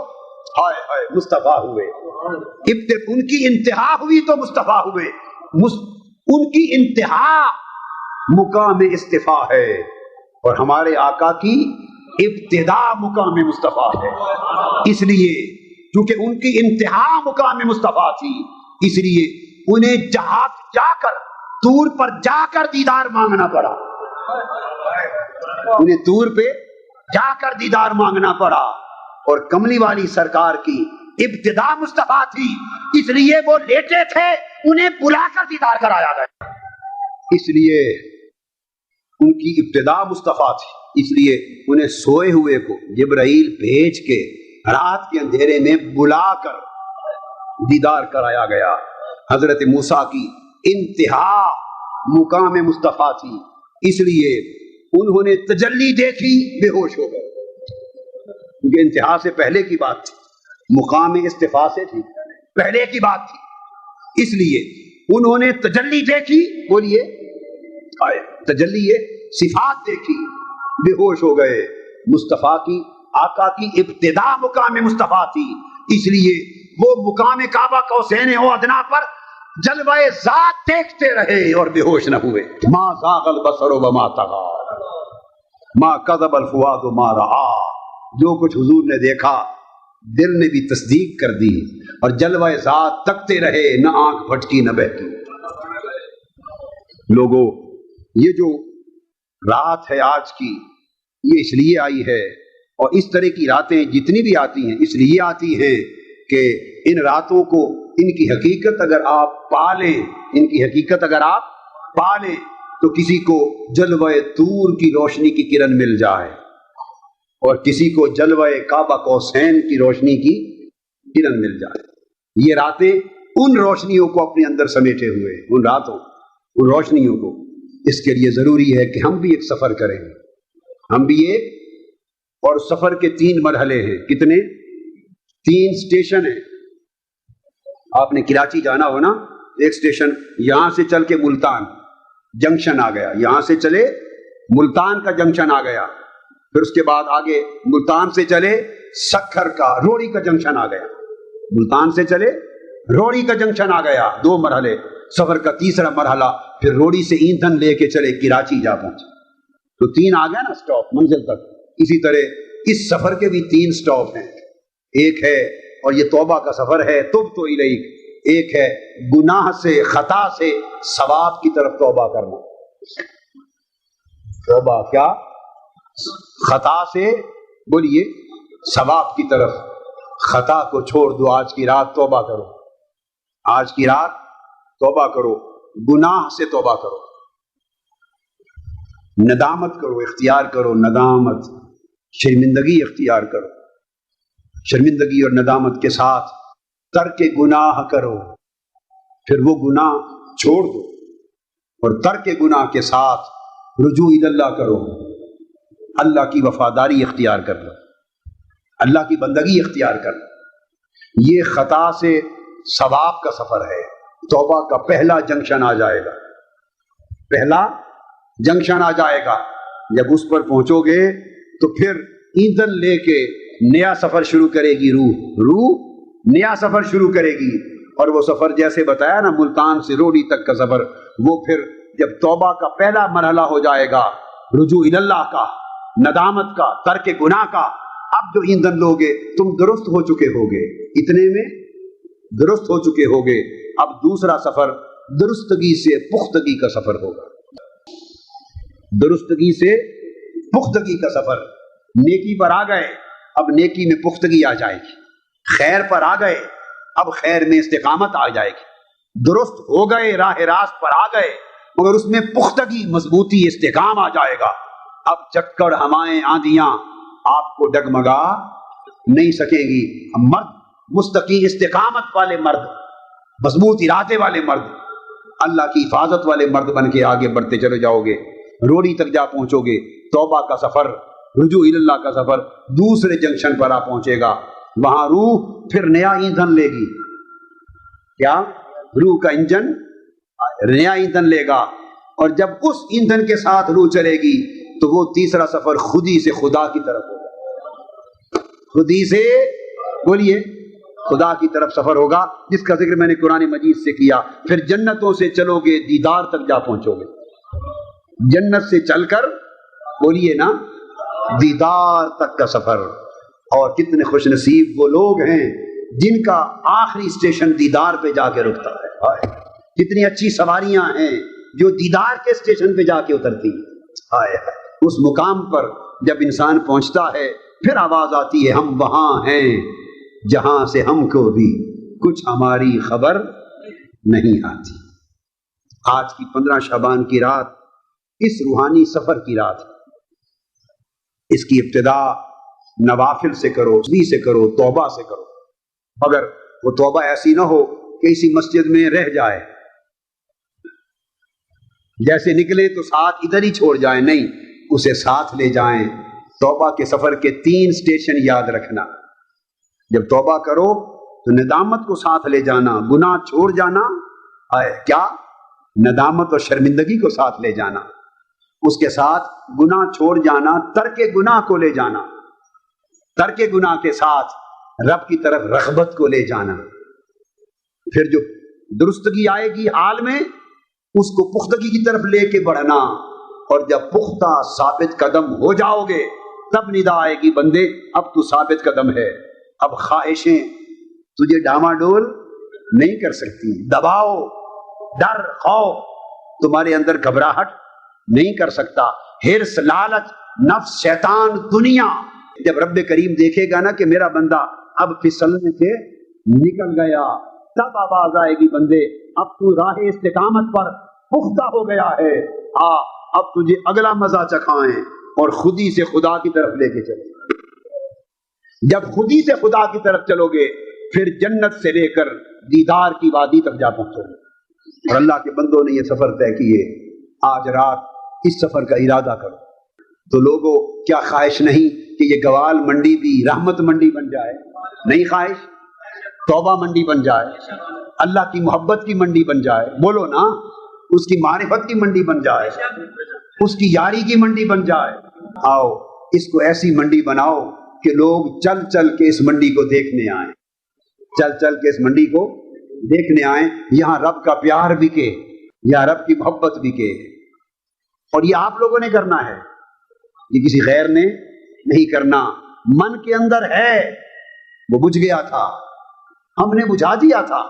ہائے ہائے مصطفیٰ ہوئے۔ ان کی انتہا ہوئی تو مصطفیٰ ہوئے، ان کی انتہا مقام استفا ہے، اور ہمارے آقا کی ابتدا مقام مصطفیٰ ہے۔ اس لیے چونکہ ان کی انتہا مقام مصطفیٰ تھی، اس لیے انہیں جا کر طور پر جا کر دیدار مانگنا پڑا، انہیں طور پہ جا کر دیدار مانگنا پڑا، اور کملی والی سرکار کی ابتدا مصطفیٰ تھی، اس لیے وہ لیٹے تھے، انہیں بلا کر دیدار کرایا گیا، اس لیے ان کی ابتدا مصطفیٰ تھی، اس لیے انہیں سوئے ہوئے کو جبرائیل بھیج کے رات کے اندھیرے میں بلا کر دیدار کرایا گیا۔ حضرت موسیٰ کی انتہا مقام مصطفیٰ تھی، اس لیے انہوں نے تجلی دیکھی، بے ہوش ہو گئے، کیونکہ انتہا سے پہلے کی بات تھی، مقام استفا سے تھی، پہلے کی بات تھی، اس لیے انہوں نے تجلی دیکھی، بولیے تجلی صفات دیکھی، بے ہوش ہو گئے۔ مصطفیٰ کی آقا کی ابتدا مقام مصطفیٰ تھی، اس لیے وہ مقام کعبہ قوسین و ادنا پر جلوہ ذات دیکھتے رہے اور بے ہوش نہ ہوئے۔ ما زاغ البصر وما طغى، ما کذب الفؤاد ما رأى، جو کچھ حضور نے دیکھا دل نے بھی تصدیق کر دی، اور جلوہ ذات تکتے رہے، نہ آنکھ بھٹکی نہ بہکی۔ لوگوں، یہ جو رات ہے آج کی، یہ اس لیے آئی ہے، اور اس طرح کی راتیں جتنی بھی آتی ہیں اس لیے آتی ہیں کہ ان راتوں کو، ان کی حقیقت اگر آپ پالیں، ان کی حقیقت اگر آپ پالیں تو کسی کو جلوہ طور کی روشنی کی کرن مل جائے، اور کسی کو جلوہ کعبہ قوسین کی روشنی کی کرن مل جائے۔ یہ راتیں ان روشنیوں کو اپنے اندر سمیٹے ہوئے، ان راتوں، ان روشنیوں کو۔ اس کے لیے ضروری ہے کہ ہم بھی ایک سفر کریں، ہم بھی ایک، اور سفر کے 3 مرحلے ہیں۔ کتنے؟ 3 اسٹیشن ہیں۔ آپ نے کراچی جانا ہو نا، ایک اسٹیشن یہاں سے چل کے ملتان جنکشن آ گیا، یہاں سے چلے ملتان کا جنکشن آ گیا، پھر اس کے بعد آگے ملتان سے چلے سکھر کا، روڑی کا جنکشن آ گیا، ملتان سے چلے روڑی کا جنکشن آ گیا۔ 2 مرحلے، سفر کا 3را مرحلہ، پھر روڑی سے ایندھن لے کے چلے کراچی جا پہنچے، تو 3 آ گیا نا سٹاپ منزل تک۔ اسی طرح اس سفر کے بھی 3 سٹاپ ہیں، ایک ہے، اور یہ توبہ کا سفر ہے، تب تو الیک، ایک ہے گناہ سے، خطا سے ثواب کی طرف توبہ کرنا، توبہ کیا؟ خطا سے، بولیے، ثواب کی طرف۔ خطا کو چھوڑ دو، آج کی رات توبہ کرو، آج کی رات توبہ کرو، گناہ سے توبہ کرو، ندامت کرو، اختیار کرو ندامت، شرمندگی اختیار کرو، شرمندگی اور ندامت کے ساتھ ترک گناہ کرو، پھر وہ گناہ چھوڑ دو، اور ترک گناہ کے ساتھ رجوع اللہ کرو، اللہ کی وفاداری اختیار کر لو، اللہ کی بندگی اختیار کر لو۔ یہ خطا سے ثواب کا سفر ہے۔ توبہ کا پہلا جنکشن آ جائے گا، پہلا جنکشن آ جائے گا۔ جب اس پر پہنچو گے تو پھر ایندھن لے کے نیا سفر شروع کرے گی، روح نیا سفر شروع کرے گی، اور وہ سفر جیسے بتایا نا ملتان سے روڑی تک کا سفر، وہ پھر جب توبہ کا پہلا مرحلہ ہو جائے گا، رجوع اللہ کا، ندامت کا، ترک گناہ کا، اب جو ایندھن لوگے تم درست ہو چکے ہوگے، اتنے میں درست ہو چکے ہوگے. اب دوسرا سفر درستگی سے پختگی کا سفر ہوگا. درستگی سے پختگی کا سفر. نیکی پر آ گئے، اب نیکی میں پختگی آ جائے گی. خیر پر آ گئے، اب خیر میں استقامت آ جائے گی. درست ہو گئے، راہ راست پر آ گئے، مگر اس میں پختگی، مضبوطی، استحکام آ جائے گا. اب چکر ہوائیں آندیاں آپ کو ڈگمگا نہیں سکے گی. مرد مستقیم استقامت والے مرد، مضبوط ارادے والے مرد، اللہ کی حفاظت والے مرد بن کے آگے بڑھتے چلے جاؤ گے. روڑی تک جا پہنچو گے. توبہ کا سفر، رجوع اللہ کا سفر دوسرے جنکشن پر آ پہنچے گا. وہاں روح پھر نیا ایندھن لے گی. کیا؟ روح کا انجن نیا ایندھن لے گا. اور جب اس ایندھن کے ساتھ روح چلے گی تو وہ تیسرا سفر خودی سے خدا کی طرف ہوگا. خودی سے بولیے خدا کی طرف سفر ہوگا، جس کا ذکر میں نے قرآن مجید سے کیا. پھر جنتوں سے چلو گے، دیدار تک جا پہنچو گے. جنت سے چل کر بولیے نا دیدار تک کا سفر. اور کتنے خوش نصیب وہ لوگ ہیں جن کا آخری اسٹیشن دیدار پہ جا کے رکتا ہے. کتنی اچھی سواریاں ہیں جو دیدار کے اسٹیشن پہ جا کے اترتی ہیں. اس مقام پر جب انسان پہنچتا ہے پھر آواز آتی ہے ہم وہاں ہیں جہاں سے ہم کو بھی کچھ ہماری خبر نہیں آتی. آج کی 15 شعبان کی رات اس روحانی سفر کی رات. اس کی ابتدا نوافل سے کرو، سے کرو، توبہ سے کرو. مگر وہ توبہ ایسی نہ ہو کہ اسی مسجد میں رہ جائے، جیسے نکلے تو ساتھ ادھر ہی چھوڑ جائیں. نہیں، اسے ساتھ لے جائیں. توبہ کے سفر کے 3 اسٹیشن یاد رکھنا. جب توبہ کرو تو ندامت کو ساتھ لے جانا، گناہ چھوڑ جانا. کیا؟ ندامت اور شرمندگی کو ساتھ لے جانا. اس کے ساتھ گناہ چھوڑ جانا، ترک گناہ کو لے جانا. ترک گناہ کے ساتھ رب کی طرف رغبت کو لے جانا. پھر جو درستگی آئے گی حال میں، اس کو پختگی کی طرف لے کے بڑھنا. اور جب پختہ ثابت قدم ہو جاؤ گے تب ندا آئے گی بندے اب تو ثابت قدم ہے. اب خواہشیں تجھے ڈاماڈول نہیں کر سکتی. دباؤ، ڈر، خوف تمہارے اندر گھبراہٹ نہیں کر سکتا. ہرس، لالچ، نفس، شیطان، دنیا. جب رب کریم دیکھے گا نا کہ میرا بندہ اب پھسلنے سے نکل گیا، تب آواز آئے گی بندے اب تو راہ استقامت پر پختہ ہو گیا ہے. اب تجھے اگلا مزہ چکھائیں اور خودی سے خدا کی طرف لے کے چلے. جب خودی سے خدا کی طرف چلو گے پھر جنت سے لے کر دیدار کی وادی تک جا پہنچو گے. اور اللہ کے بندوں نے یہ سفر طے کیے. آج رات اس سفر کا ارادہ کرو. تو لوگوں کیا خواہش نہیں کہ یہ گوال منڈی بھی رحمت منڈی بن جائے؟ نہیں خواہش؟ توبہ منڈی بن جائے، اللہ کی محبت کی منڈی بن جائے. بولو نا، اس کی معرفت کی منڈی بن جائے، اس کی یاری کی منڈی بن جائے. آؤ اس کو ایسی منڈی بناؤ کہ لوگ چل چل کے اس منڈی کو دیکھنے آئیں. چل چل کے اس منڈی کو دیکھنے آئیں. یہاں رب کا پیار بکے، یہاں رب کی محبت بکے. اور یہ آپ لوگوں نے کرنا ہے، یہ کسی غیر نے نہیں کرنا. من کے اندر ہے، وہ بجھ گیا تھا، ہم نے بجھا دیا تھا.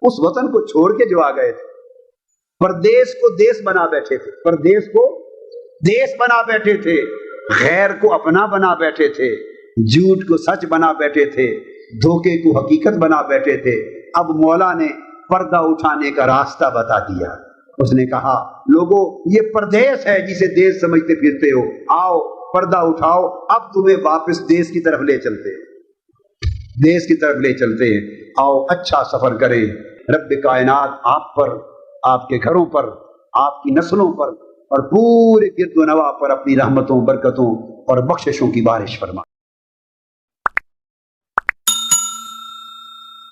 اس وطن کو چھوڑ کے جو آ گئے تھے، پردیس کو دیس بنا بیٹھے تھے، پردیس کو دیس بنا بیٹھے تھے، غیر کو اپنا بنا بیٹھے تھے، جھوٹ کو سچ بنا بیٹھے تھے، دھوکے کو حقیقت بنا بیٹھے تھے. اب مولا نے پردہ اٹھانے کا راستہ بتا دیا. اس نے کہا لوگوں یہ پردیس ہے جسے دیس سمجھتے پھرتے ہو، آؤ پردہ اٹھاؤ، اب تمہیں واپس دیس کی طرف لے چلتے ہیں، دیس کی طرف لے چلتے ہیں. آؤ اچھا سفر کریں. رب کائنات آپ پر، آپ کے گھروں پر، آپ کی نسلوں پر اور پورے گرد و نواح پر اپنی رحمتوں، برکتوں اور بخششوں کی بارش فرمائے.